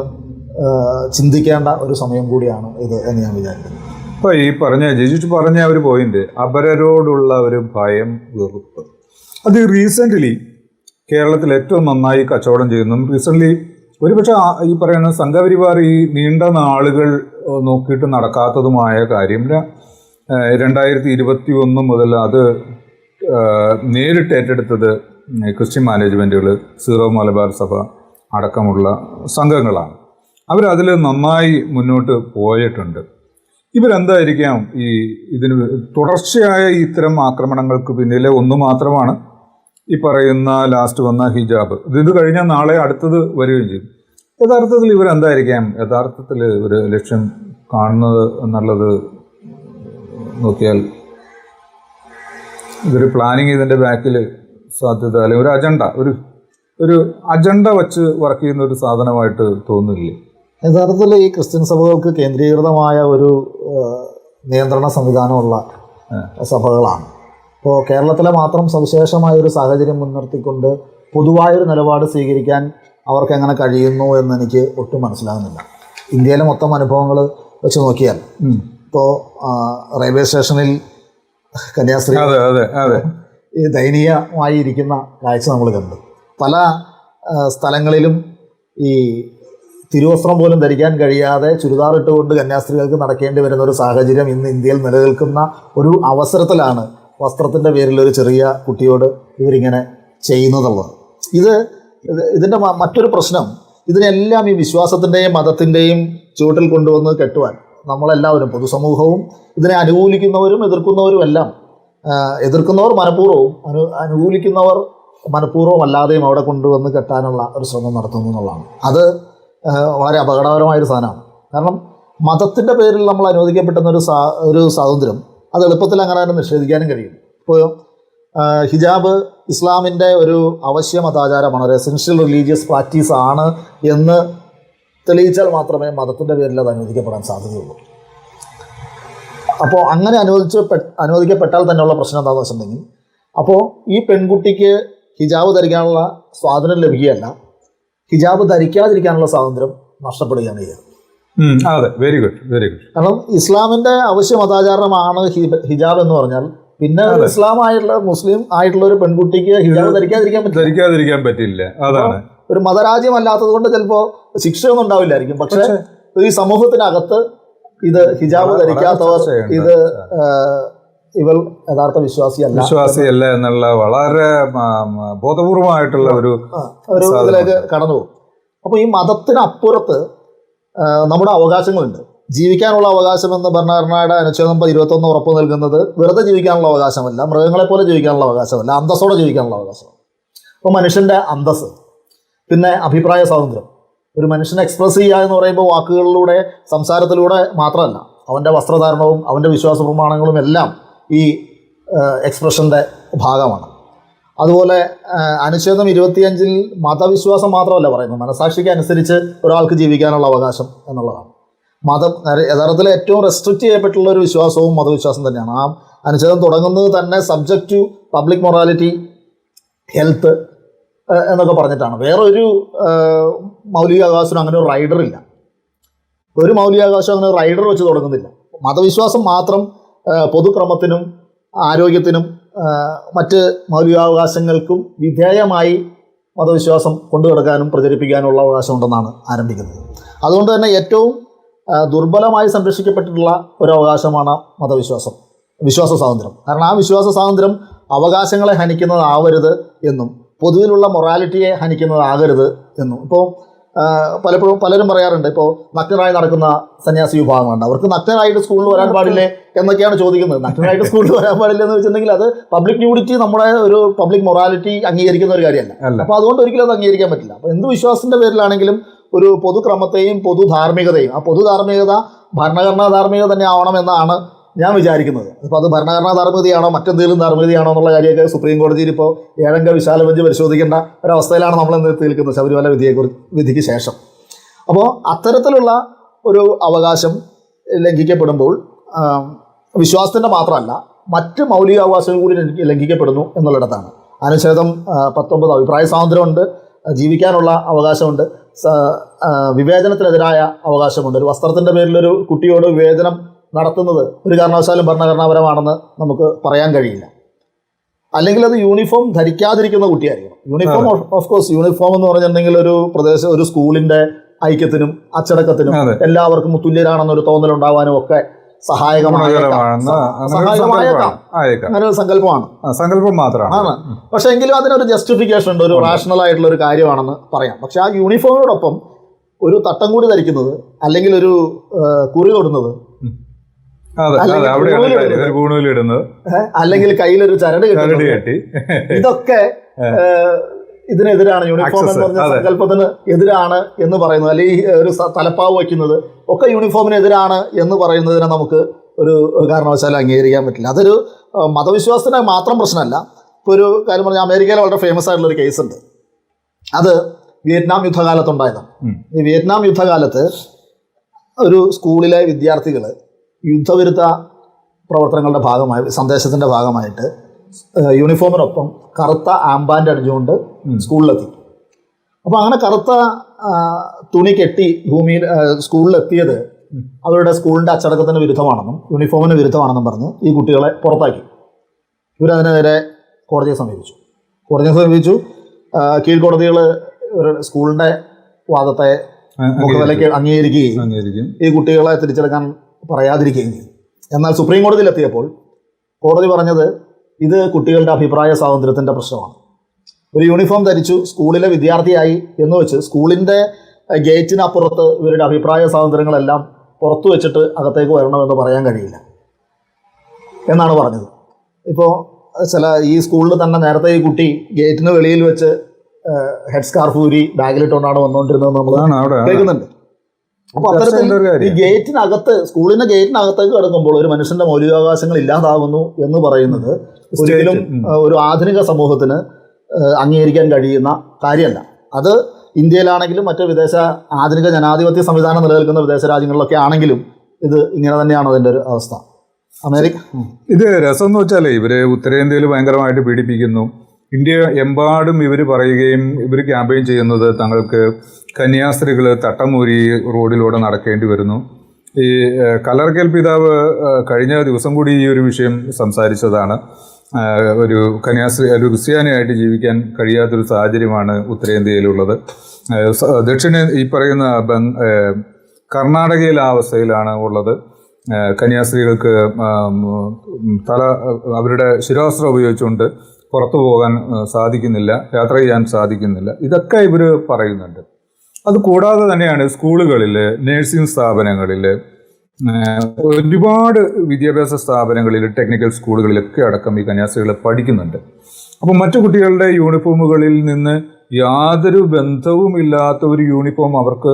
ചിന്തിക്കേണ്ട ഒരു സമയം കൂടിയാണ് ഇത് എന്ന് ഞാൻ വിചാരിക്കുന്നു. അപ്പോൾ ഈ ജിജു പറഞ്ഞ ഒരു പോയിന്റ്, അപരരോടുള്ള ഒരു ഭയം, വെറുപ്പ്, അത് റീസെൻ്റ്ലി കേരളത്തിൽ ഏറ്റവും നന്നായി കച്ചവടം ചെയ്യുന്നു. റീസെൻ്റ്ലി ഒരുപക്ഷെ ഈ പറയുന്ന സംഘപരിവാർ ഈ നീണ്ട നാളുകൾ നോക്കിയിട്ട് നടക്കാത്തതുമായ കാര്യം 2021 മുതൽ അത് നേരിട്ട് ഏറ്റെടുത്തത് ക്രിസ്ത്യൻ മാനേജ്മെൻറ്റുകൾ, സീറോ മലബാർ സഭ അടക്കമുള്ള സംഘങ്ങളാണ്. അവരതിൽ നന്നായി മുന്നോട്ട് പോയിട്ടുണ്ട്. ഇവരെന്തായിരിക്കാം ഇതിന് തുടർച്ചയായ ഇത്തരം ആക്രമണങ്ങൾക്ക് പിന്നിലെ ഒന്ന് മാത്രമാണ് ഈ പറയുന്ന ലാസ്റ്റ് വന്ന ഹിജാബ്. ഇത് കഴിഞ്ഞാൽ നാളെ അടുത്തത് വരികയും ചെയ്യും. യഥാർത്ഥത്തിൽ ഇവരെന്തായിരിക്കാം യഥാർത്ഥത്തിൽ ഒരു ലക്ഷ്യം കാണുന്നത് എന്നുള്ളത് നോക്കിയാൽ ഇതൊരു പ്ലാനിങ്, ഇതിൻ്റെ ബാക്കിൽ സാധ്യത, അല്ലെങ്കിൽ ഒരു അജണ്ട വച്ച് വർക്ക് ചെയ്യുന്ന ഒരു സാധനമായിട്ട് തോന്നില്ലേ? യഥാർത്ഥത്തിൽ ഈ ക്രിസ്ത്യൻ സഭകൾക്ക് കേന്ദ്രീകൃതമായ ഒരു നിയന്ത്രണ സംവിധാനമുള്ള സഭകളാണ്. ഇപ്പോൾ കേരളത്തിലെ മാത്രം സവിശേഷമായ ഒരു സാഹചര്യം മുൻനിർത്തിക്കൊണ്ട് പൊതുവായൊരു നിലപാട് സ്വീകരിക്കാൻ അവർക്ക് എങ്ങനെ കഴിയുന്നു എന്നെനിക്ക് ഒട്ടും മനസ്സിലാകുന്നില്ല. ഇന്ത്യയിലെ മൊത്തം അനുഭവങ്ങൾ വെച്ച് നോക്കിയാൽ ഇപ്പോൾ റെയിൽവേ സ്റ്റേഷനിൽ കന്യാസ്ത്രീ ഈ ദയനീയമായി ഇരിക്കുന്ന കാഴ്ച നമ്മൾ കണ്ടു. പല സ്ഥലങ്ങളിലും ഈ തിരുവസ്ത്രം പോലും ധരിക്കാൻ കഴിയാതെ ചുരിദാർ ഇട്ടുകൊണ്ട് കന്യാസ്ത്രീകൾക്ക് നടക്കേണ്ടി വരുന്ന ഒരു സാഹചര്യം ഇന്ന് ഇന്ത്യയിൽ നിലനിൽക്കുന്ന ഒരു അവസരത്തിലാണ് വസ്ത്രത്തിൻ്റെ പേരിൽ ഒരു ചെറിയ കുട്ടിയോട് ഇവരിങ്ങനെ ചെയ്യുന്നതുള്ളത്. ഇതിൻ്റെ മറ്റൊരു പ്രശ്നം, ഇതിനെല്ലാം ഈ വിശ്വാസത്തിൻ്റെയും മതത്തിൻ്റെയും ചുവട്ടിൽ കൊണ്ടുവന്ന് കെട്ടുവാൻ നമ്മളെല്ലാവരും, പൊതുസമൂഹവും ഇതിനെ അനുകൂലിക്കുന്നവരും എതിർക്കുന്നവരും എല്ലാം, എതിർക്കുന്നവർ മനഃപൂർവ്വവും അനുകൂലിക്കുന്നവർ മനഃപൂർവ്വം അല്ലാതെയും അവിടെ കൊണ്ടുവന്ന് കെട്ടാനുള്ള ഒരു ശ്രമം നടത്തുന്നു എന്നുള്ളതാണ്. അത് വളരെ അപകടകരമായൊരു സാധനമാണ്. കാരണം മതത്തിൻ്റെ പേരിൽ നമ്മൾ അനുവദിക്കപ്പെടുന്ന ഒരു സ്വാതന്ത്ര്യം അത് എളുപ്പത്തിൽ അങ്ങനെ തന്നെ നിഷേധിക്കാനും കഴിയും. ഇപ്പോൾ ഹിജാബ് ഇസ്ലാമിൻ്റെ ഒരു അവശ്യ മതാചാരമാണ്, ഒരു എസെൻഷ്യൽ റിലീജിയസ് പ്രാക്ടീസ് ആണ് എന്ന് തെളിയിച്ചാൽ മാത്രമേ മതത്തിൻ്റെ പേരിൽ അത് അനുവദിക്കപ്പെടാൻ സാധ്യതയുള്ളൂ. അപ്പോൾ അങ്ങനെ അനുവദിക്കപ്പെട്ടാൽ തന്നെയുള്ള പ്രശ്നം എന്താണെന്ന് വെച്ചിട്ടുണ്ടെങ്കിൽ, അപ്പോൾ ഈ പെൺകുട്ടിക്ക് ഹിജാബ് ധരിക്കാനുള്ള സ്വാതന്ത്ര്യം ലഭിക്കുകയല്ല, ഹിജാബ് ധരിക്കാതിരിക്കാനുള്ള സ്വാതന്ത്ര്യം നഷ്ടപ്പെടുകയാണ് ചെയ്യുക. അതെ, വെരി ഗുഡ്, വെരി ഗുഡ്. കാരണം ഇസ്ലാമിൻ്റെ അവശ്യ മതാചാരമാണ് ഹിജാബ് എന്ന് പറഞ്ഞാൽ പിന്നെ ഇസ്ലാം ആയിട്ടുള്ള മുസ്ലിം ആയിട്ടുള്ള ഒരു പെൺകുട്ടിക്ക് ഹിജാബ് ധരിക്കാതിരിക്കാൻ പറ്റില്ല. അതാണ് ഒരു മതരാജ്യമല്ലാത്തത് കൊണ്ട് ചിലപ്പോൾ ശിക്ഷയൊന്നും ഉണ്ടാവില്ലായിരിക്കും. പക്ഷേ ഈ സമൂഹത്തിനകത്ത് ഇത് ഹിജാബ് ധരിക്കാത്തവർ, ഇത് ഇവൾ യഥാർത്ഥ വിശ്വാസിയല്ല എന്നുള്ള വളരെ ബോധപൂർവമായിട്ടുള്ള ഒരു ഇതിലേക്ക് കടന്നു പോകും. അപ്പോൾ ഈ മതത്തിനപ്പുറത്ത് നമ്മുടെ അവകാശങ്ങളുണ്ട്. ജീവിക്കാനുള്ള അവകാശമെന്ന് ഭരണഘടനയുടെ അനുച്ഛേദം 21 ഉറപ്പ് നൽകുന്നത് വെറുതെ ജീവിക്കാനുള്ള അവകാശമല്ല, മൃഗങ്ങളെപ്പോലെ ജീവിക്കാനുള്ള അവകാശമല്ല, അന്തസ്സോടെ ജീവിക്കാനുള്ള അവകാശമാണ്. അപ്പോൾ മനുഷ്യൻ്റെ അന്തസ്സ്, പിന്നെ അഭിപ്രായ സ്വാതന്ത്ര്യം, ഒരു മനുഷ്യനെ എക്സ്പ്രസ് ചെയ്യുക എന്ന് പറയുമ്പോൾ വാക്കുകളിലൂടെ സംസാരത്തിലൂടെ മാത്രമല്ല, അവൻ്റെ വസ്ത്രധാരണവും അവൻ്റെ വിശ്വാസ പ്രമാണങ്ങളും എല്ലാം ഈ എക്സ്പ്രഷൻ്റെ ഭാഗമാണ്. അതുപോലെ അനുച്ഛേദം 25 മതവിശ്വാസം മാത്രമല്ല പറയുന്നത്, മനസാക്ഷിക്ക് അനുസരിച്ച് ഒരാൾക്ക് ജീവിക്കാനുള്ള അവകാശം എന്നുള്ളതാണ്. മതം യഥാർത്ഥത്തിൽ ഏറ്റവും റെസ്ട്രിക്റ്റ് ചെയ്യപ്പെട്ടുള്ള ഒരു വിശ്വാസവും മതവിശ്വാസം തന്നെയാണ്. ആ അനുച്ഛേദം തുടങ്ങുന്നത് തന്നെ subject to public morality, health എന്നൊക്കെ പറഞ്ഞിട്ടാണ്. വേറൊരു മൗലികാവകാശം അങ്ങനെ ഒരു റൈഡർ ഇല്ല. ഒരു മൗലികാവകാശം അങ്ങനെ ഒരു റൈഡർ വെച്ച് തുടങ്ങുന്നില്ല. മതവിശ്വാസം മാത്രം പൊതുക്രമത്തിനും ആരോഗ്യത്തിനും മറ്റ് മൗലികാവകാശങ്ങൾക്കും വിധേയമായി മതവിശ്വാസം കൊണ്ടുകിടക്കാനും പ്രചരിപ്പിക്കാനുള്ള അവകാശമുണ്ടെന്നാണ് ആരംഭിക്കുന്നത്. അതുകൊണ്ട് തന്നെ ഏറ്റവും ദുർബലമായി സംരക്ഷിക്കപ്പെട്ടിട്ടുള്ള ഒരു അവകാശമാണ് വിശ്വാസ സ്വാതന്ത്ര്യം. കാരണം ആ വിശ്വാസ സ്വാതന്ത്ര്യം അവകാശങ്ങളെ ഹനിക്കുന്നതാവരുത് എന്നും പൊതുവിലുള്ള മൊറാലിറ്റിയെ ഹനിക്കുന്നതാകരുത് എന്നും. ഇപ്പോൾ പലപ്പോഴും പലരും പറയാറുണ്ട്, ഇപ്പോൾ നഗ്നരായി നടക്കുന്ന സന്യാസി വിഭാഗമുണ്ട്, അവർക്ക് നഗ്നരായിട്ട് സ്കൂളിൽ വരാൻ പാടില്ലേ എന്നൊക്കെയാണ് ചോദിക്കുന്നത്. നഗ്നരായിട്ട് സ്കൂളിൽ വരാൻ പാടില്ല എന്ന് വെച്ചിട്ടുണ്ടെങ്കിൽ അത് പബ്ലിക് ന്യൂഡിറ്റി, നമ്മുടെ ഒരു പബ്ലിക് മൊറാലിറ്റി അംഗീകരിക്കുന്ന ഒരു കാര്യമല്ല. അപ്പോൾ അതുകൊണ്ട് ഒരിക്കലും അത് അംഗീകരിക്കാൻ പറ്റില്ല. അപ്പോൾ എന്ത് വിശ്വാസത്തിൻ്റെ പേരിലാണെങ്കിലും ഒരു പൊതുക്രമത്തെയും പൊതുധാർമ്മികതയും, ആ പൊതുധാർമ്മികത ഭരണഘടനാ ധാർമ്മികത തന്നെ ആവണമെന്നാണ് ഞാൻ വിചാരിക്കുന്നത്. അപ്പോൾ അത് ഭരണഘടനാ ധാർമ്മികതയാണോ മറ്റെന്തെങ്കിലും ധാർമ്മികതയാണോ എന്നുള്ള കാര്യമൊക്കെ സുപ്രീം കോടതിയിൽ ഇപ്പോൾ 7 വിശാല ബെഞ്ച് പരിശോധിക്കേണ്ട ഒരവസ്ഥയിലാണ് നമ്മൾ ഇന്ന് നിൽക്കുന്നത് ശബരിമല വിധിക്ക് ശേഷം. അപ്പോൾ അത്തരത്തിലുള്ള ഒരു അവകാശം ലംഘിക്കപ്പെടുമ്പോൾ വിശ്വാസത്തിൻ്റെ മാത്രമല്ല മറ്റ് മൗലിക അവകാശങ്ങൾ കൂടി ലംഘിക്കപ്പെടുന്നു എന്നുള്ളിടത്താണ്. അനുച്ഛേദം 19 അഭിപ്രായ സ്വാതന്ത്ര്യമുണ്ട്, ജീവിക്കാനുള്ള അവകാശമുണ്ട്, വിവേചനത്തിനെതിരായ അവകാശമുണ്ട്. ഒരു വസ്ത്രത്തിൻ്റെ പേരിൽ ഒരു കുട്ടിയോട് വിവേചനം നടത്തുന്നത് ഒരു കാരണവശാലും ഭരണഘടനാപരമാണെന്ന് നമുക്ക് പറയാൻ കഴിയില്ല. അല്ലെങ്കിൽ അത് യൂണിഫോം ധരിക്കാതിരിക്കുന്ന കുട്ടിയായിരിക്കണം. യൂണിഫോം ഓഫ് കോഴ്സ്, യൂണിഫോം എന്ന് പറഞ്ഞിട്ടുണ്ടെങ്കിൽ ഒരു സ്കൂളിൻ്റെ ഐക്യത്തിനും അച്ചടക്കത്തിനും എല്ലാവർക്കും തുല്യരാണെന്നൊരു തോന്നലുണ്ടാവാനും ഒക്കെ സഹായകമായേക്കാം. അങ്ങനെ ഒരു സങ്കല്പം മാത്രമാണ്. പക്ഷെ എങ്കിലും അതിനൊരു ജസ്റ്റിഫിക്കേഷൻ ഉണ്ട്, ഒരു റാഷണൽ ആയിട്ടുള്ള ഒരു കാര്യമാണെന്ന് പറയാം. പക്ഷെ ആ യൂണിഫോമിനോടൊപ്പം ഒരു തട്ടം കൂടി ധരിക്കുന്നത്, അല്ലെങ്കിൽ ഒരു കുറി തൊടുന്നത്, അല്ലെങ്കിൽ കയ്യിലൊരു ചരട് കെട്ടി, ഇതൊക്കെ ഇതിനെതിരാണ്. യൂണിഫോം എന്ന് പറഞ്ഞ സങ്കല്പത്തിന് എതിരാണ് എന്ന് പറയുന്നത്, അല്ലെങ്കിൽ ഒരു തലപ്പാവ് വയ്ക്കുന്നത് ഒക്കെ യൂണിഫോമിനെതിരാണ് എന്ന് പറയുന്നതിനെ നമുക്ക് ഒരു കാരണവശാലും അംഗീകരിക്കാൻ പറ്റില്ല. അതൊരു മതവിശ്വാസത്തിന് മാത്രം പ്രശ്നമല്ല. ഇപ്പോൾ ഒരു കാര്യം പറഞ്ഞാൽ അമേരിക്കയിൽ വളരെ ഫേമസ് ആയിട്ടുള്ളൊരു കേസുണ്ട്. അത് വിയറ്റ്നാം യുദ്ധകാലത്തുണ്ടായതാണ്. ഈ വിയറ്റ്നാം യുദ്ധകാലത്ത് ഒരു സ്കൂളിലെ വിദ്യാർത്ഥികൾ യുദ്ധവിരുദ്ധ പ്രവർത്തനങ്ങളുടെ ഭാഗമായി സന്ദേശത്തിൻ്റെ ഭാഗമായിട്ട് യൂണിഫോമിനൊപ്പം കറുത്ത ആംബാൻഡ് അടിച്ചുകൊണ്ട് സ്കൂളിലെത്തി. അപ്പോൾ അങ്ങനെ കറുത്ത തുണി കെട്ടി ഭൂമിയിൽ സ്കൂളിലെത്തിയത് അവരുടെ സ്കൂളിൻ്റെ അച്ചടക്കത്തിന് വിരുദ്ധമാണെന്നും യൂണിഫോമിന് വിരുദ്ധമാണെന്നും പറഞ്ഞ് ഈ കുട്ടികളെ പുറത്താക്കി. ഇവരതിനെതിരെ കോടതിയെ സമീപിച്ചു. കീഴ്ക്കോടതികൾ ഒരു സ്കൂളിൻ്റെ വാദത്തെ മുഖവിലയ്ക്ക് അംഗീകരിക്കുകയും ഈ കുട്ടികളെ തിരിച്ചെടുക്കാൻ പറയാതിരിക്കുകയും ചെയ്തു. എന്നാൽ സുപ്രീം കോടതിയിലെത്തിയപ്പോൾ കോടതി പറഞ്ഞത് ഇത് കുട്ടികളുടെ അഭിപ്രായ സ്വാതന്ത്ര്യത്തിൻ്റെ പ്രശ്നമാണ്. ഒരു യൂണിഫോം ധരിച്ചു സ്കൂളിലെ വിദ്യാർത്ഥിയായി എന്ന് വെച്ച് സ്കൂളിൻ്റെ ഗേറ്റിനപ്പുറത്ത് ഇവരുടെ അഭിപ്രായ സ്വാതന്ത്ര്യങ്ങളെല്ലാം പുറത്തു വെച്ചിട്ട് അകത്തേക്ക് വരണമെന്ന് പറയാൻ കഴിയില്ല എന്നാണ് പറഞ്ഞത്. ഇപ്പോൾ ഈ സ്കൂളിൽ തന്നെ നേരത്തെ ഈ കുട്ടി ഗേറ്റിന് വെളിയിൽ വെച്ച് ഹെഡ് സ്കാർഫ് ഊരി ബാഗിലിട്ടുകൊണ്ടാണ് വന്നുകൊണ്ടിരുന്നത് നമ്മൾ കേൾക്കുന്നുണ്ട്. അപ്പോൾ അത്തരത്തിൽ ഈ ഗേറ്റിനകത്ത് സ്കൂളിൻ്റെ ഗേറ്റിനകത്തേക്ക് കിടക്കുമ്പോൾ ഒരു മനുഷ്യൻ്റെ മൗലികാവകാശങ്ങൾ ഇല്ലാതാകുന്നു എന്ന് പറയുന്നത് ഒരിക്കലും ഒരു ആധുനിക സമൂഹത്തിന് അംഗീകരിക്കാൻ കഴിയുന്ന കാര്യമല്ല. അത് ഇന്ത്യയിലാണെങ്കിലും മറ്റ് ആധുനിക ജനാധിപത്യ സംവിധാനം നിലനിൽക്കുന്ന വിദേശ രാജ്യങ്ങളിലൊക്കെ ആണെങ്കിലും ഇത് ഇങ്ങനെ തന്നെയാണ് അതിൻ്റെ ഒരു അവസ്ഥ. അമേരിക്ക ഇത് രസം എന്ന് വെച്ചാൽ ഇവര് ഉത്തരേന്ത്യയിൽ ഭയങ്കരമായിട്ട് പീഡിപ്പിക്കുന്നു. ഇന്ത്യ എമ്പാടും ഇവർ പറയുകയും ഇവർ ക്യാമ്പയിൻ ചെയ്യുന്നത് തങ്ങൾക്ക് കന്യാസ്ത്രീകൾ തട്ടമൂരി റോഡിലൂടെ നടക്കേണ്ടി വരുന്നു. ഈ കല്ലറയ്ക്കൽ പിതാവ് കഴിഞ്ഞ ദിവസം കൂടി ഈ ഒരു വിഷയം സംസാരിച്ചതാണ്. ഒരു ക്രിസ്ത്യാനിയായിട്ട് ജീവിക്കാൻ കഴിയാത്തൊരു സാഹചര്യമാണ് ഉത്തരേന്ത്യയിലുള്ളത്. ഈ പറയുന്ന കർണാടകയിലെ ആ അവസ്ഥയിലാണ് ഉള്ളത്. കന്യാസ്ത്രീകൾക്ക് അവരുടെ ശിരോവസ്ത്രം ഉപയോഗിച്ചുകൊണ്ട് പുറത്തു പോകാൻ സാധിക്കുന്നില്ല, യാത്ര ചെയ്യാൻ സാധിക്കുന്നില്ല. ഇതൊക്കെ ഇവർ പറയുന്നുണ്ട്. അതുകൂടാതെ തന്നെയാണ് സ്കൂളുകളിൽ, നഴ്സിംഗ് സ്ഥാപനങ്ങളിൽ, ഒരുപാട് വിദ്യാഭ്യാസ സ്ഥാപനങ്ങളിൽ, ടെക്നിക്കൽ സ്കൂളുകളിലൊക്കെ അടക്കം ഈ കന്യാസ്ത്രീകൾ പഠിക്കുന്നുണ്ട്. അപ്പോൾ മറ്റു കുട്ടികളുടെ യൂണിഫോമുകളിൽ നിന്ന് യാതൊരു ബന്ധവുമില്ലാത്ത ഒരു യൂണിഫോം അവർക്ക്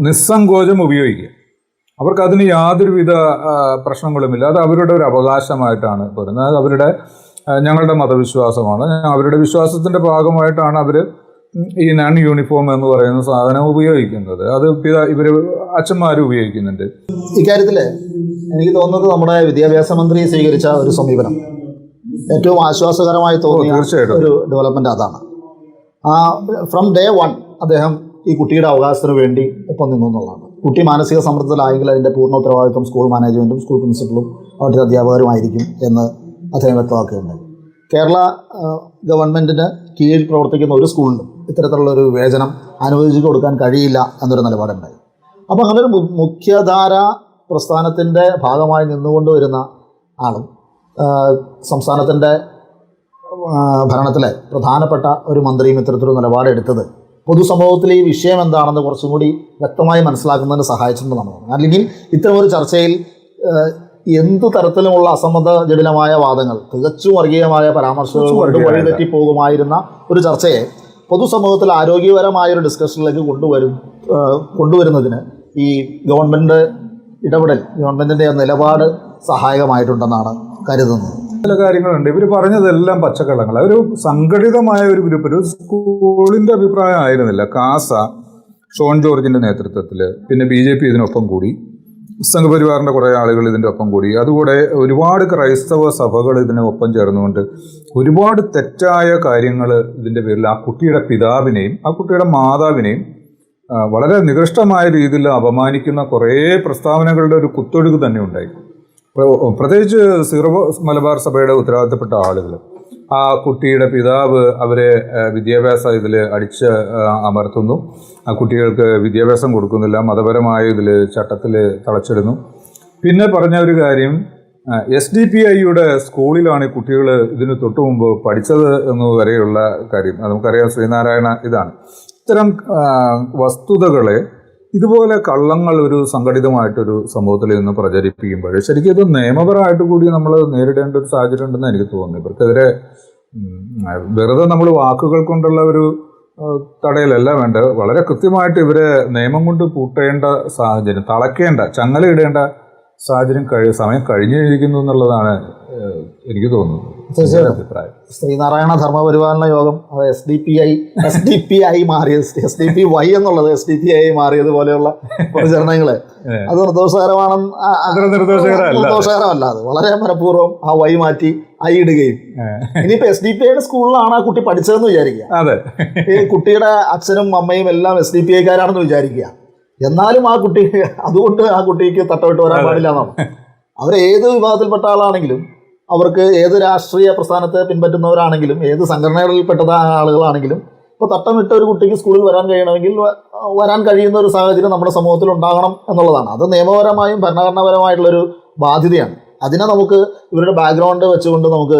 നിസ്സങ്കോചം ഉപയോഗിക്കുക. അവർക്കതിന് യാതൊരുവിധ പ്രശ്നങ്ങളുമില്ല. അത് അവരുടെ ഒരു അവകാശമായിട്ടാണ് പറയുന്നത്. അത് അവരുടെ ഞങ്ങളുടെ മതവിശ്വാസമാണ്. അവരുടെ വിശ്വാസത്തിൻ്റെ ഭാഗമായിട്ടാണ് അവർ ഈ നൺ യൂണിഫോം എന്ന് പറയുന്ന സാധനം ഉപയോഗിക്കുന്നത്. അത് ഇവർ അച്ഛന്മാർ ഉപയോഗിക്കുന്നുണ്ട്. ഇക്കാര്യത്തിൽ എനിക്ക് തോന്നുന്നത് നമ്മുടെ വിദ്യാഭ്യാസ മന്ത്രി സ്വീകരിച്ച ഒരു സമീപനം ഏറ്റവും ആശ്വാസകരമായി തോന്നിയ ഒരു ഡെവലപ്മെൻ്റ് അതാണ്. ഫ്രം ഡേ വൺ അദ്ദേഹം ഈ കുട്ടിയുടെ അവകാശത്തിന് വേണ്ടി ഒപ്പം നിന്നു എന്നുള്ളതാണ്. കുട്ടി മാനസിക സമ്മർദ്ദത്തിലായെങ്കിൽ അതിൻ്റെ പൂർണ്ണ ഉത്തരവാദിത്വം സ്കൂൾ മാനേജ്മെൻറ്റും സ്കൂൾ പ്രിൻസിപ്പളും അവിടുത്തെ അധ്യാപകരുമായിരിക്കും എന്ന് അദ്ദേഹം വ്യക്തമാക്കുകയുണ്ടായി. കേരള ഗവൺമെൻറ്റിന് കീഴിൽ പ്രവർത്തിക്കുന്ന ഒരു സ്കൂളിലും ഇത്തരത്തിലുള്ളൊരു വിവേചനം അനുവദിച്ചു കൊടുക്കാൻ കഴിയില്ല എന്നൊരു നിലപാടുണ്ടായി. അപ്പോൾ അങ്ങനെ ഒരു മുഖ്യധാര പ്രസ്ഥാനത്തിൻ്റെ ഭാഗമായി നിന്നുകൊണ്ട് വരുന്ന ആളും സംസ്ഥാനത്തിൻ്റെ ഭരണത്തിലെ പ്രധാനപ്പെട്ട ഒരു മന്ത്രിയും ഇത്തരത്തിലൊരു നിലപാടെടുത്തത് പൊതുസമൂഹത്തിൽ ഈ വിഷയം എന്താണെന്ന് കുറച്ചും കൂടി വ്യക്തമായി മനസ്സിലാക്കുന്നതിന് സഹായിച്ചിട്ടുണ്ടെന്നാണ്. അല്ലെങ്കിൽ ഇത്തരമൊരു ചർച്ചയിൽ എന്തു തരത്തിലുമുള്ള അസംബന്ധജടിലമായ വാദങ്ങൾ, തികച്ചും വർഗീയമായ പരാമർശങ്ങൾ കൊണ്ട് വഴിതെറ്റി പോകുമായിരുന്ന ഒരു ചർച്ചയെ പൊതുസമൂഹത്തിൽ ആരോഗ്യപരമായൊരു ഡിസ്കഷനിലേക്ക് കൊണ്ടുവരുന്നതിന് ഈ ഗവൺമെൻറ് ഇടപെടൽ, ഗവൺമെൻറ്റിൻ്റെ നിലപാട് സഹായകമായിട്ടുണ്ടെന്നാണ് കരുതുന്നത്. ചില കാര്യങ്ങളുണ്ട്. ഇവർ പറഞ്ഞതെല്ലാം പച്ചക്കള്ളങ്ങൾ. ഒരു സംഘടിതമായ ഒരു ഗ്രൂപ്പ്, ഒരു സ്കൂളിൻ്റെ അഭിപ്രായം ആയിരുന്നില്ല. കാസ, ഷോൺ ജോർജിൻ്റെ നേതൃത്വത്തിൽ, പിന്നെ BJP ഇതിനൊപ്പം കൂടി, സംഘപരിവാറിൻ്റെ കുറേ ആളുകൾ ഇതിൻ്റെ ഒപ്പം കൂടി, അതുകൂടെ ഒരുപാട് ക്രൈസ്തവ സഭകൾ ഇതിനൊപ്പം ചേർന്നുകൊണ്ട് ഒരുപാട് തെറ്റായ കാര്യങ്ങൾ ഇതിൻ്റെ പേരിൽ ആ കുട്ടിയുടെ പിതാവിനെയും ആ കുട്ടിയുടെ മാതാവിനെയും വളരെ നികൃഷ്ടമായ രീതിയിൽ അപമാനിക്കുന്ന കുറേ പ്രസ്താവനകളുടെ ഒരു കുത്തൊഴുക്ക് തന്നെ ഉണ്ടായി. പ്രത്യേകിച്ച് സീറോ മലബാർ സഭയുടെ ഉത്തരവാദിത്തപ്പെട്ട ആളുകൾ ആ കുട്ടിയുടെ പിതാവ് അവരെ വിദ്യാഭ്യാസ ഇതിൽ അടിച്ച് അമർത്തുന്നു, ആ കുട്ടികൾക്ക് വിദ്യാഭ്യാസം കൊടുക്കുന്നില്ല, മതപരമായ ഇതിൽ ചട്ടത്തിൽ തളച്ചിടുന്നു. പിന്നെ പറഞ്ഞ ഒരു കാര്യം, SDPIയുടെ സ്കൂളിലാണ് ഈ കുട്ടികൾ ഇതിന് തൊട്ടു മുമ്പ് പഠിച്ചത് എന്ന് വരെയുള്ള കാര്യം. നമുക്കറിയാം, ശ്രീനാരായണ ഇതാണ്. ഇത്തരം വസ്തുതകളെ ഇതുപോലെ കള്ളങ്ങൾ ഒരു സംഘടിതമായിട്ടൊരു സമൂഹത്തിൽ നിന്ന് പ്രചരിപ്പിക്കുമ്പോൾ ശരിക്കും ഇത് നിയമപരമായിട്ട് കൂടി നമ്മൾ നേരിടേണ്ട ഒരു സാഹചര്യം ഉണ്ടെന്ന് എനിക്ക് തോന്നുന്നു. ഇവർക്കെതിരെ വെറുതെ നമ്മൾ വാക്കുകൾ കൊണ്ടുള്ള ഒരു തടയലല്ല വേണ്ടത്. വളരെ കൃത്യമായിട്ട് ഇവരെ നിയമം കൊണ്ട് പൂട്ടേണ്ട സാഹചര്യം, തളയ്ക്കേണ്ട, ചങ്ങലയിടേണ്ട സാഹചര്യം സമയം കഴിഞ്ഞിരിക്കുന്നു എന്നുള്ളതാണ് എനിക്ക് തോന്നുന്നത്. തീർച്ചയായിട്ടും അഭിപ്രായം. ശ്രീനാരായണ ധർമ്മപരിപാലന യോഗം അത് SDP മാറിയത്, SDPY എന്നുള്ളത് SDPI മാറിയതുപോലെയുള്ള പ്രചരണങ്ങള് അത് നിർദോഷകരമല്ല. അത് വളരെ മനഃപൂർവ്വം ആ വൈ മാറ്റി ഐ ഇടുകയും ഇനിയിപ്പോ SDPIയുടെ സ്കൂളിലാണ് ആ കുട്ടി പഠിച്ചതെന്ന് വിചാരിക്കുക. ഈ കുട്ടിയുടെ അച്ഛനും അമ്മയും എല്ലാം SDPIക്കാരാണെന്ന് വിചാരിക്കുക. എന്നാലും ആ കുട്ടി അതുകൊണ്ട് ആ കുട്ടിക്ക് തട്ടവിട്ട് വരാൻ പാടില്ല എന്നാണ്. അവരേത് വിഭാഗത്തിൽപ്പെട്ട ആളാണെങ്കിലും, അവർക്ക് ഏത് രാഷ്ട്രീയ പ്രസ്ഥാനത്തെ പിൻപറ്റുന്നവരാണെങ്കിലും, ഏത് സംഘടനകളിൽപ്പെട്ട ആളുകളാണെങ്കിലും, ഇപ്പോൾ തട്ടമിട്ട ഒരു കുട്ടിക്ക് സ്കൂളിൽ വരാൻ കഴിയണമെങ്കിൽ വരാൻ കഴിയുന്ന ഒരു സാഹചര്യം നമ്മുടെ സമൂഹത്തിൽ ഉണ്ടാകണം എന്നുള്ളതാണ്. അത് നിയമപരമായും ഭരണഘടനാപരമായിട്ടുള്ളൊരു ബാധ്യതയാണ്. അതിനെ നമുക്ക് ഇവരുടെ ബാക്ക്ഗ്രൗണ്ട് വെച്ചുകൊണ്ട് നമുക്ക്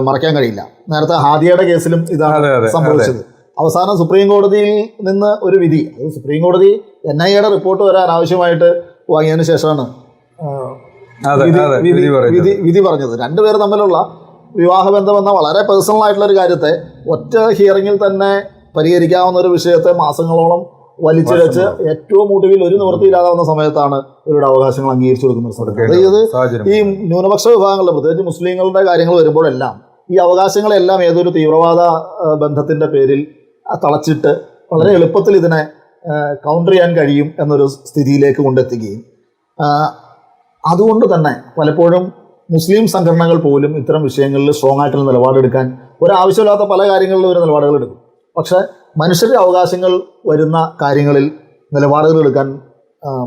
മറയ്ക്കാൻ കഴിയില്ല. നേരത്തെ ഹാദിയയുടെ കേസിലും ഇതാണ് സംഭവിച്ചത്. അവസാനം സുപ്രീം കോടതിയിൽ നിന്ന് ഒരു വിധി, അത് സുപ്രീം കോടതി NIAയുടെ റിപ്പോർട്ട് വരാൻ ആവശ്യമായിട്ട് വാങ്ങിയതിന് ശേഷമാണ് വിധി പറഞ്ഞത്. രണ്ടുപേർ തമ്മിലുള്ള വിവാഹബന്ധം എന്ന വളരെ പേഴ്സണൽ ആയിട്ടുള്ള ഒരു കാര്യത്തെ ഒറ്റ ഹിയറിങ്ങിൽ തന്നെ പരിഹരിക്കാവുന്ന ഒരു വിഷയത്തെ മാസങ്ങളോളം വലിച്ചിഴച്ച് ഏറ്റവും ഒടുവിൽ ഒരു നിവൃത്തിയില്ലാതാവുന്ന സമയത്താണ് ഇവരുടെ അവകാശങ്ങൾ അംഗീകരിച്ചു കൊടുക്കുന്നത്. അതായത് ഈ ന്യൂനപക്ഷ വിഭാഗങ്ങളുടെ, പ്രത്യേകിച്ച് മുസ്ലിങ്ങളുടെ കാര്യങ്ങൾ വരുമ്പോഴെല്ലാം ഈ അവകാശങ്ങളെല്ലാം ഏതൊരു തീവ്രവാദ ബന്ധത്തിന്റെ പേരിൽ തളച്ചിട്ട് വളരെ എളുപ്പത്തിൽ ഇതിനെ കൗണ്ടർ ചെയ്യാൻ കഴിയും എന്നൊരു സ്ഥിതിയിലേക്ക് കൊണ്ടെത്തുകയും, അതുകൊണ്ട് തന്നെ പലപ്പോഴും മുസ്ലിം സംഘടനകൾ പോലും ഇത്തരം വിഷയങ്ങളിൽ സ്ട്രോങ് ആയിട്ടുള്ള നിലപാടെടുക്കാൻ, ഒരാവശ്യമില്ലാത്ത പല കാര്യങ്ങളിലും ഒരു നിലപാടുകൾ എടുക്കും. പക്ഷേ മനുഷ്യരുടെ അവകാശങ്ങൾ വരുന്ന കാര്യങ്ങളിൽ നിലപാടുകൾ എടുക്കാൻ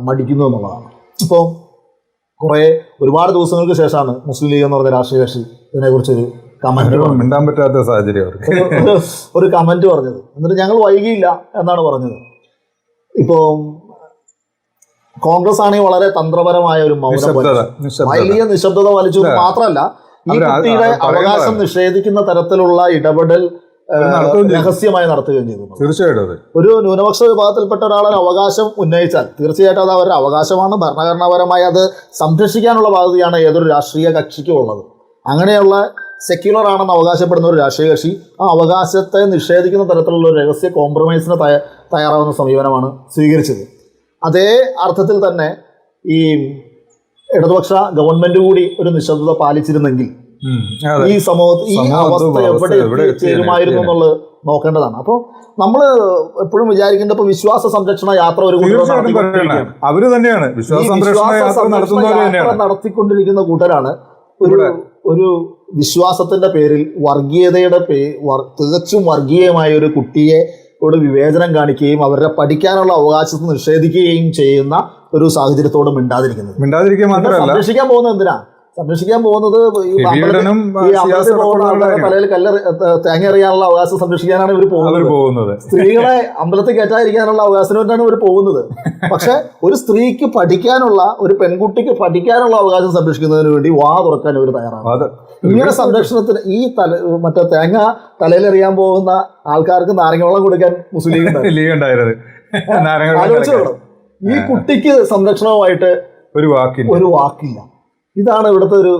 മടിക്കുന്നു എന്നുള്ളതാണ്. ഇപ്പോൾ ഒരുപാട് ദിവസങ്ങൾക്ക് ശേഷമാണ് മുസ്ലിം ലീഗ് എന്ന് പറഞ്ഞ രാഷ്ട്രീയ കക്ഷി ഇതിനെക്കുറിച്ചൊരു മിണ്ടാൻ പറ്റാത്ത സാഹചര്യം ഒരു കമന്റ് പറഞ്ഞത്. എന്നിട്ട് ഞങ്ങൾ വൈകിയില്ല എന്നാണ് പറഞ്ഞത്. ഇപ്പോൾ കോൺഗ്രസ് ആണെങ്കിൽ വളരെ തന്ത്രപരമായ ഒരു മൗനം, വലിയ നിശബ്ദത വലിച്ചു. മാത്രമല്ല ഈ കുട്ടിയുടെ അവകാശം നിഷേധിക്കുന്ന തരത്തിലുള്ള ഇടപെടൽ രഹസ്യമായി നടത്തുകയും ചെയ്തു. തീർച്ചയായിട്ടും ഒരു ന്യൂനപക്ഷ വിഭാഗത്തിൽപ്പെട്ട ഒരാളെ അവകാശം ഉന്നയിച്ചാൽ തീർച്ചയായിട്ടും അത് അവരുടെ അവകാശമാണ്. ഭരണഘടനാപരമായി അത് സംരക്ഷിക്കാനുള്ള ബാധ്യതയാണ് ഏതൊരു രാഷ്ട്രീയ കക്ഷിക്കും ഉള്ളത്. അങ്ങനെയുള്ള സെക്യുലർ ആണെന്ന് അവകാശപ്പെടുന്ന ഒരു രാഷ്ട്രീയ കക്ഷി ആ അവകാശത്തെ നിഷേധിക്കുന്ന തരത്തിലുള്ള ഒരു രഹസ്യ കോംപ്രമൈസിന് തയ്യാറാവുന്ന സമീപനമാണ് സ്വീകരിച്ചത്. അതേ അർത്ഥത്തിൽ തന്നെ ഈ ഇടതുപക്ഷ ഗവൺമെന്റ് കൂടി ഒരു നിശബ്ദത പാലിച്ചിരുന്നെങ്കിൽ ഈ സമൂഹത്തിൽ ഈ അവസ്ഥ എവിടെ ചേരുമായിരുന്നു എന്നുള്ളത് നോക്കേണ്ടതാണ്. അപ്പോൾ നമ്മൾ എപ്പോഴും വിചാരിക്കേണ്ട, ഇപ്പൊ വിശ്വാസ സംരക്ഷണ യാത്ര ഒരു അവര് തന്നെയാണ് നടത്തിക്കൊണ്ടിരിക്കുന്ന കൂട്ടരാണ്. ഒരു വിശ്വാസത്തിന്റെ പേരിൽ വർഗീയതയുടെ തികച്ചും വർഗീയമായ ഒരു കുട്ടിയെ വിവേചനം കാണിക്കുകയും അവരുടെ പഠിക്കാനുള്ള അവകാശത്തെ നിഷേധിക്കുകയും ചെയ്യുന്ന ഒരു സാഹചര്യത്തോട് മിണ്ടാതിരിക്കുക മാത്രമല്ല, സംരക്ഷിക്കാൻ പോകുന്നത് എന്തിനാ? സംരക്ഷിക്കാൻ പോകുന്നത് ഈ തലയിൽ തേങ്ങ എറിയാനുള്ള അവകാശം സംരക്ഷിക്കാനാണ് ഇവർ പോകുന്നത്. സ്ത്രീകളെ അമ്പലത്തിൽ കയറ്റാതിരിക്കാനുള്ള അവകാശത്തിന് വേണ്ടിയാണ് ഇവർ പോകുന്നത്. പക്ഷെ ഒരു സ്ത്രീക്ക് പഠിക്കാനുള്ള, ഒരു പെൺകുട്ടിക്ക് പഠിക്കാനുള്ള അവകാശം സംരക്ഷിക്കുന്നതിന് വേണ്ടി വാ തുറക്കാൻ ഇവർ തയ്യാറാണ്. ഇങ്ങനെ സംരക്ഷണത്തിന് ഈ മറ്റേ തേങ്ങ തലയിലെറിയാൻ പോകുന്ന ആൾക്കാർക്ക് നാരങ്ങ വെള്ളം കൊടുക്കാൻ മുസ്ലിം ആലോചിച്ചോളൂ. ഈ കുട്ടിക്ക് സംരക്ഷണവുമായിട്ട് ഒരു വാക്കില്ല. ഇതാണ് ഇവിടുത്തെ ഒരു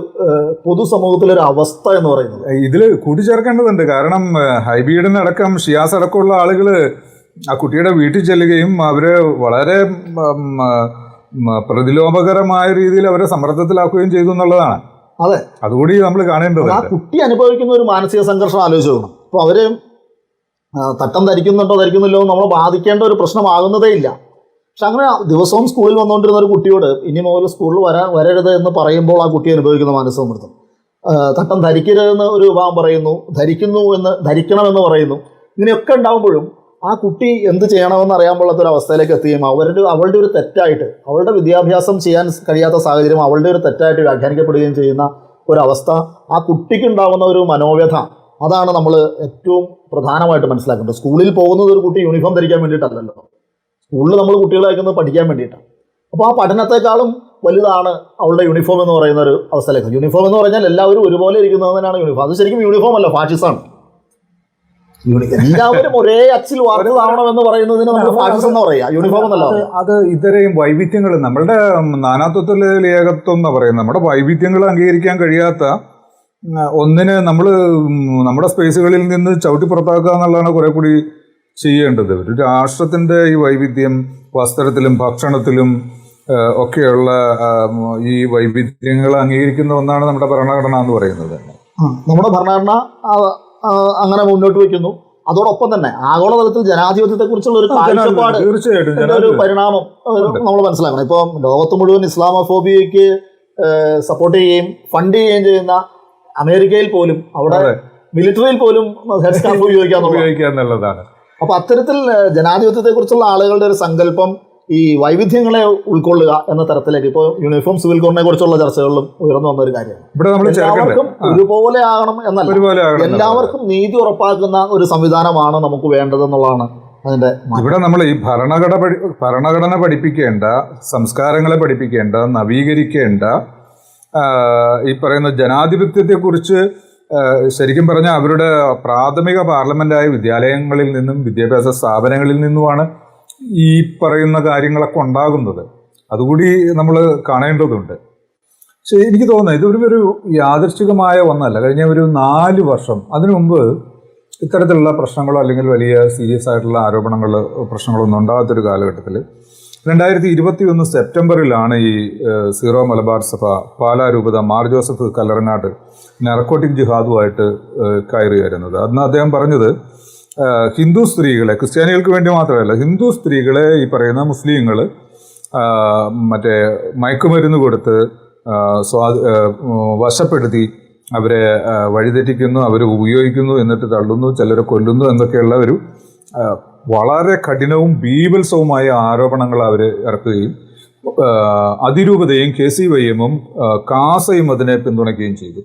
പൊതുസമൂഹത്തിലൊരു അവസ്ഥ എന്ന് പറയുന്നത്. ഇതിൽ കൂട്ടിച്ചേർക്കേണ്ടതുണ്ട്. കാരണം ഹൈബീഡിന് അടക്കം ഷിയാസ് അടക്കമുള്ള ആളുകൾ ആ കുട്ടിയുടെ വീട്ടിൽ ചെല്ലുകയും അവരെ വളരെ പ്രതിലോഭകരമായ രീതിയിൽ അവരെ സമ്മർദ്ദത്തിലാക്കുകയും ചെയ്തു എന്നുള്ളതാണ്. അതെ, അതുകൂടി നമ്മൾ കാണേണ്ടത്. ആ കുട്ടി അനുഭവിക്കുന്ന ഒരു മാനസിക സംഘർഷം ആലോചിച്ച് നോക്കണം. അപ്പോൾ അവര് തട്ടം ധരിക്കുന്നില്ലോ നമ്മൾ ബാധിക്കേണ്ട ഒരു പ്രശ്നമാകുന്നതേ ഇല്ല. പക്ഷെ അങ്ങനെ ദിവസവും സ്കൂളിൽ വന്നുകൊണ്ടിരുന്ന ഒരു കുട്ടിയോട് ഇനി മുതൽ സ്കൂളിൽ വരരുത് എന്ന് പറയുമ്പോൾ ആ കുട്ടി അനുഭവിക്കുന്ന മാനസിക സമ്മർദ്ദം, തട്ടം ധരിക്കരുതെന്ന് ഒരു വിഭാഗം പറയുന്നു, ധരിക്കണമെന്ന് പറയുന്നു, ഇങ്ങനെയൊക്കെ ഉണ്ടാകുമ്പോഴും ആ കുട്ടി എന്ത് ചെയ്യണമെന്ന് അറിയാൻ പാടാത്തൊരു അവസ്ഥയിലേക്ക് എത്തുകയും അവളുടെ ഒരു തെറ്റായിട്ട്, അവളുടെ വിദ്യാഭ്യാസം ചെയ്യാൻ കഴിയാത്ത സാഹചര്യം അവളുടെ ഒരു തെറ്റായിട്ട് വ്യാഖ്യാനിക്കപ്പെടുകയും ചെയ്യുന്ന ഒരവസ്ഥ, ആ കുട്ടിക്കുണ്ടാകുന്ന ഒരു മനോവ്യഥ, അതാണ് നമ്മൾ ഏറ്റവും പ്രധാനമായിട്ട് മനസ്സിലാക്കേണ്ടത്. സ്കൂളിൽ പോകുന്നത് ഒരു കുട്ടി യൂണിഫോം ധരിക്കാൻ വേണ്ടിയിട്ടല്ലല്ലോ. സ്കൂളിൽ നമ്മൾ കുട്ടികളെ അയക്കുന്നത് പഠിക്കാൻ വേണ്ടിയിട്ടാണ്. അപ്പോൾ ആ പഠനത്തെക്കാളും വലുതാണ് അവളുടെ യൂണിഫോം എന്ന് പറയുന്ന ഒരു അവസ്ഥയിലേക്ക്. യൂണിഫോം എന്ന് പറഞ്ഞാൽ എല്ലാവരും ഒരുപോലെ ഇരിക്കുന്നതിനാണ് യൂണിഫോം. അത് ശരിക്കും യൂണിഫോം അല്ല, ഫാഷിസമാണ്. എല്ലാവരും ഒരേ അച്ചിൽ വാർത്തതാവണമെന്ന് പറയുന്നതിന് നമ്മൾ ഫാഷിസം എന്ന് പറയാം, യൂണിഫോം എന്നല്ല. അത് ഇത്തരം വൈവിധ്യങ്ങൾ, നമ്മളുടെ നാനാത്വത്തിൽ ഏകത്വം എന്ന് പറയുന്നത്, നമ്മുടെ വൈവിധ്യങ്ങൾ അംഗീകരിക്കാൻ കഴിയാത്ത ഒന്നിന് നമ്മൾ നമ്മുടെ സ്പേസുകളിൽ നിന്ന് ചവിട്ടി പുറത്താക്കുക എന്നുള്ളതാണ് കുറെ കൂടി ചെയ്യേണ്ടത്. ഒരു രാഷ്ട്രത്തിൻ്റെ ഈ വൈവിധ്യം, വസ്ത്രത്തിലും ഭക്ഷണത്തിലും ഒക്കെയുള്ള ഈ വൈവിധ്യങ്ങൾ അംഗീകരിക്കുന്ന ഒന്നാണ് നമ്മുടെ ഭരണഘടന എന്ന് പറയുന്നത്. നമ്മുടെ ഭരണഘടന അങ്ങനെ മുന്നോട്ട് വയ്ക്കുന്നു. അതോടൊപ്പം തന്നെ ആഗോളതലത്തിൽ ജനാധിപത്യത്തെക്കുറിച്ചുള്ള ഒരു കാഴ്ചപ്പാട്, തീർച്ചയായിട്ടും ഒരു പരിണാമം നമ്മൾ മനസ്സിലാക്കണം. ഇപ്പം ലോകത്ത് മുഴുവൻ ഇസ്ലാമോഫോബിയയ്ക്ക് സപ്പോർട്ട് ചെയ്യുകയും ഫണ്ട് ചെയ്യുകയും ചെയ്യുന്ന അമേരിക്കയിൽ പോലും അവിടെ മിലിറ്ററിയിൽ പോലും ഹെഡ് സ്കാർഫ് ഉപയോഗിക്കാന്നുള്ളതാണ്. അപ്പൊ അത്തരത്തിൽ ജനാധിപത്യത്തെക്കുറിച്ചുള്ള ആളുകളുടെ ഒരു സങ്കല്പം ഈ വൈവിധ്യങ്ങളെ ഉൾക്കൊള്ളുക എന്ന തരത്തിലേക്ക് ഇപ്പോൾ യൂണിഫോം സിവിൽ കോഡിനെ കുറിച്ചുള്ള ചർച്ചകളിലും ഉയർന്നു വന്ന ഒരു കാര്യമാണ്. ഇവിടെ നമ്മൾ എല്ലാവർക്കും ഒരുപോലെ ആകണം എന്നല്ല, എല്ലാവർക്കും നീതി ഉറപ്പാക്കുന്ന ഒരു സംവിധാനമാണ് നമുക്ക് വേണ്ടതെന്നുള്ളതാണ് അതിന്റെ. ഇവിടെ നമ്മൾ ഈ ഭരണഘടന പഠിപ്പിക്കേണ്ട, സംസ്കാരങ്ങളെ പഠിപ്പിക്കേണ്ട, നവീകരിക്കേണ്ട, ഈ പറയുന്ന ജനാധിപത്യത്തെക്കുറിച്ച് ശരിക്കും പറഞ്ഞാൽ അവരുടെ പ്രാഥമിക പാർലമെന്റായ വിദ്യാലയങ്ങളിൽ നിന്നും വിദ്യാഭ്യാസ സ്ഥാപനങ്ങളിൽ നിന്നുമാണ് ഈ പറയുന്ന കാര്യങ്ങളൊക്കെ ഉണ്ടാകുന്നത്. അതുകൂടി നമ്മൾ കാണേണ്ടതുണ്ട്. പക്ഷേ എനിക്ക് തോന്നുന്നത് ഇതൊരു യാദൃശ്ചികമായ ഒന്നല്ല. കഴിഞ്ഞ ഒരു 4 വർഷം അതിനു മുമ്പ് ഇത്തരത്തിലുള്ള പ്രശ്നങ്ങളോ അല്ലെങ്കിൽ വലിയ സീരിയസ് ആയിട്ടുള്ള പ്രശ്നങ്ങളൊന്നും ഉണ്ടാകാത്തൊരു കാലഘട്ടത്തിൽ 2021 സെപ്റ്റംബറിലാണ് ഈ സീറോ മലബാർ സഭ പാലാ രൂപത മാർ ജോസഫ് കല്ലറങ്ങാട്ട് നർക്കോട്ടിക് ജിഹാദുമായിട്ട് കയറി വരുന്നത്. അന്ന് അദ്ദേഹം പറഞ്ഞത് ഹിന്ദു സ്ത്രീകളെ, ക്രിസ്ത്യാനികൾക്ക് വേണ്ടി മാത്രമല്ല, ഹിന്ദു സ്ത്രീകളെ ഈ പറയുന്ന മുസ്ലിങ്ങൾ മറ്റേ മയക്കുമരുന്ന് കൊടുത്ത് വശപ്പെടുത്തി അവരെ വഴിതെറ്റിക്കുന്നു, അവരെ ഉപയോഗിക്കുന്നു, എന്നിട്ട് തള്ളുന്നു, ചിലരെ കൊല്ലുന്നു എന്നൊക്കെയുള്ള ഒരു വളരെ കഠിനവും ബീഭത്സവുമായ ആരോപണങ്ങൾ അവർ ഇറക്കുകയും അതിരൂപതയും KCYM-ഉം കാസയും അതിനെ പിന്തുണയ്ക്കുകയും ചെയ്തു.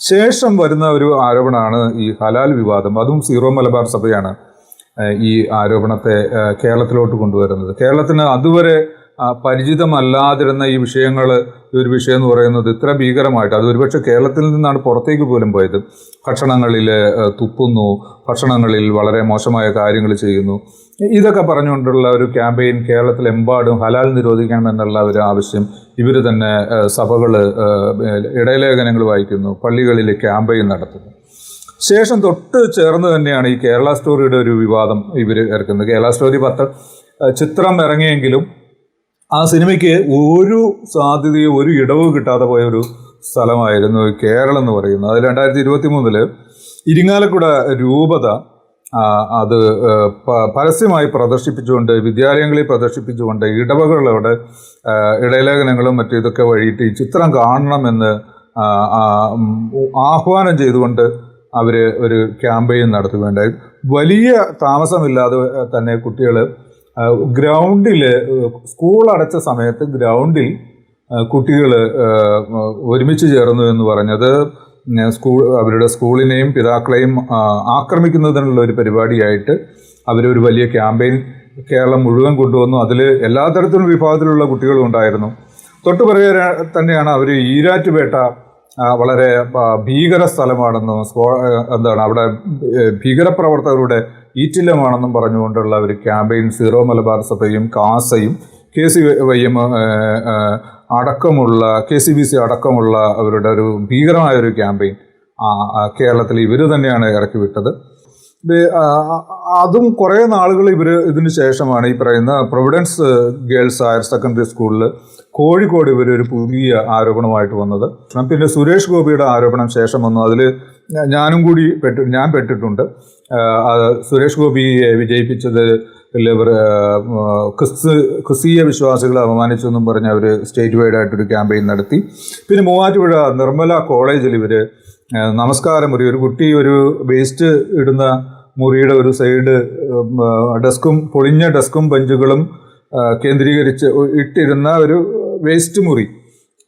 ശേഷം വരുന്ന ഒരു ആരോപണമാണ് ഈ ഹലാൽ വിവാദം. അതും സീറോ മലബാർ സഭയാണ് ഈ ആരോപണത്തെ കേരളത്തിലോട്ട് കൊണ്ടുവരുന്നത്. കേരളത്തിന് അതുവരെ പരിചിതമല്ലാതിരുന്ന ഈ ഒരു വിഷയം എന്ന് പറയുന്നത് ഇത്ര ഭീകരമായിട്ട്, അത് ഒരുപക്ഷെ കേരളത്തിൽ നിന്നാണ് പുറത്തേക്ക് പോലും പോയത്. ഭക്ഷണങ്ങളിൽ തുപ്പുന്നു, ഭക്ഷണങ്ങളിൽ വളരെ മോശമായ കാര്യങ്ങൾ ചെയ്യുന്നു, ഇതൊക്കെ പറഞ്ഞുകൊണ്ടുള്ള ഒരു ക്യാമ്പയിൻ കേരളത്തിലെമ്പാടും ഹലാൽ നിരോധിക്കണമെന്നുള്ള ഒരു ആവശ്യം ഇവർ തന്നെ സഭകൾ ഇടയലേഖനങ്ങൾ വായിക്കുന്നു, പള്ളികളിൽ ക്യാമ്പയിൻ നടത്തുന്നു. ശേഷം തൊട്ട് ചേർന്ന് തന്നെയാണ് ഈ കേരള സ്റ്റോറിയുടെ ഒരു വിവാദം ഇവർ ഇറക്കുന്നത്. കേരള സ്റ്റോറി ചിത്രം ഇറങ്ങിയെങ്കിലും ആ സിനിമയ്ക്ക് ഒരു സാധ്യതയോ ഒരു ഇടവും കിട്ടാതെ പോയ ഒരു സ്ഥലമായിരുന്നു കേരളം എന്ന് പറയുന്നത്. അത് 2023 ഇരിങ്ങാലക്കുട രൂപത അത് പരസ്യമായി പ്രദർശിപ്പിച്ചുകൊണ്ട്, വിദ്യാലയങ്ങളിൽ പ്രദർശിപ്പിച്ചുകൊണ്ട്, ഇടവകളോട് ഇടയലേഖനങ്ങളും മറ്റും ഇതൊക്കെ വഴിയിട്ട് ഈ ചിത്രം കാണണമെന്ന് ആഹ്വാനം ചെയ്തുകൊണ്ട് അവർ ഒരു ക്യാമ്പയിൻ നടത്തുകയുണ്ടായി. വലിയ താമസമില്ലാതെ തന്നെ കുട്ടികൾ ഗ്രൗണ്ടിൽ, സ്കൂൾ അടച്ച സമയത്ത് ഗ്രൗണ്ടിൽ കുട്ടികൾ ഒരുമിച്ച് ചേർന്നു എന്ന് പറഞ്ഞത് അവരുടെ സ്കൂളിനെയും പിതാക്കളെയും ആക്രമിക്കുന്നതിനുള്ള ഒരു പരിപാടിയായിട്ട് അവരൊരു വലിയ ക്യാമ്പയിൻ കേരളം മുഴുവൻ കൊണ്ടുവന്നു. അതിൽ എല്ലാ തരത്തിലും വിഭാഗത്തിലുള്ള കുട്ടികളും ഉണ്ടായിരുന്നു. തൊട്ടുപുറകെ തന്നെയാണ് അവർ ഈരാറ്റുപേട്ട വളരെ ഭീകര സ്ഥലമാണെന്നും അവിടെ ഭീകരപ്രവർത്തകരുടെ ഈറ്റില്ലമാണെന്നും പറഞ്ഞുകൊണ്ടുള്ള ഒരു ക്യാമ്പയിൻ സീറോ മലബാർ സഭയും കാസയും KCYM അടക്കമുള്ള KCBC അടക്കമുള്ള അവരുടെ ഒരു ഭീകരമായ ഒരു ക്യാമ്പയിൻ കേരളത്തിൽ ഇവർ തന്നെയാണ് ഇറക്കി വിട്ടത്. അതും കുറേ നാളുകൾ ഇതിന് ശേഷമാണ് ഈ പറയുന്ന പ്രൊവിഡൻസ് ഗേൾസ് ഹയർ സെക്കൻഡറി സ്കൂളിൽ കോഴിക്കോട് ഇവരൊരു പുതിയ ആരോപണമായിട്ട് വന്നത്. പിന്നെ സുരേഷ് ഗോപിയുടെ ആരോപണം ശേഷം വന്നു. അതിൽ ഞാൻ പെട്ടിട്ടുണ്ട്. സുരേഷ് ഗോപിയെ വിജയിപ്പിച്ചത് ക്രിസ്തീയ വിശ്വാസികളെ അപമാനിച്ചെന്നും പറഞ്ഞ് അവർ സ്റ്റേറ്റ് വൈഡായിട്ടൊരു ക്യാമ്പയിൻ നടത്തി. പിന്നെ മൂവാറ്റുപുഴ നിർമ്മല കോളേജിൽ ഇവർ നമസ്കാരം മുറി, ഒരു കുട്ടി ഒരു വേസ്റ്റ് ഇടുന്ന മുറിയുടെ ഒരു സൈഡ് പൊളിഞ്ഞ ഡെസ്കും ബെഞ്ചുകളും കേന്ദ്രീകരിച്ച് ഇട്ടിരുന്ന ഒരു വേസ്റ്റ് മുറി,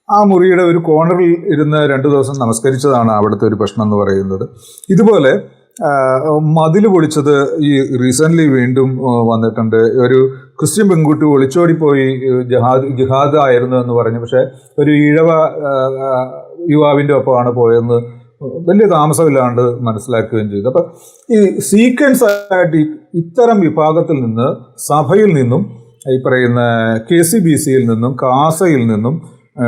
ആ മുറിയുടെ ഒരു കോർണറിൽ ഇരുന്ന് 2 ദിവസം നമസ്കരിച്ചതാണ് അവിടുത്തെ ഒരു പ്രശ്നം എന്ന് പറയുന്നത്. ഇതുപോലെ മതിൽ പൊളിച്ചത് ഈ റീസെൻ്റ്ലി വീണ്ടും വന്നിട്ടുണ്ട്. ഒരു ക്രിസ്ത്യൻ പെൺകുട്ടി ഒളിച്ചോടിപ്പോയി ജിഹാദ് ആയിരുന്നു എന്ന് പറഞ്ഞു. പക്ഷേ ഒരു ഈഴവ യുവാവിൻ്റെ ഒപ്പമാണ് പോയെന്ന് വലിയ താമസമില്ലാണ്ട് മനസ്സിലാക്കുകയും ചെയ്തു. അപ്പം ഈ സീക്വൻസ് ആയിട്ട് ഇത്തരം വിഭാഗത്തിൽ നിന്ന്, സഭയിൽ നിന്നും, ഈ പറയുന്ന KCBC-യിൽ നിന്നും, കാസയിൽ നിന്നും,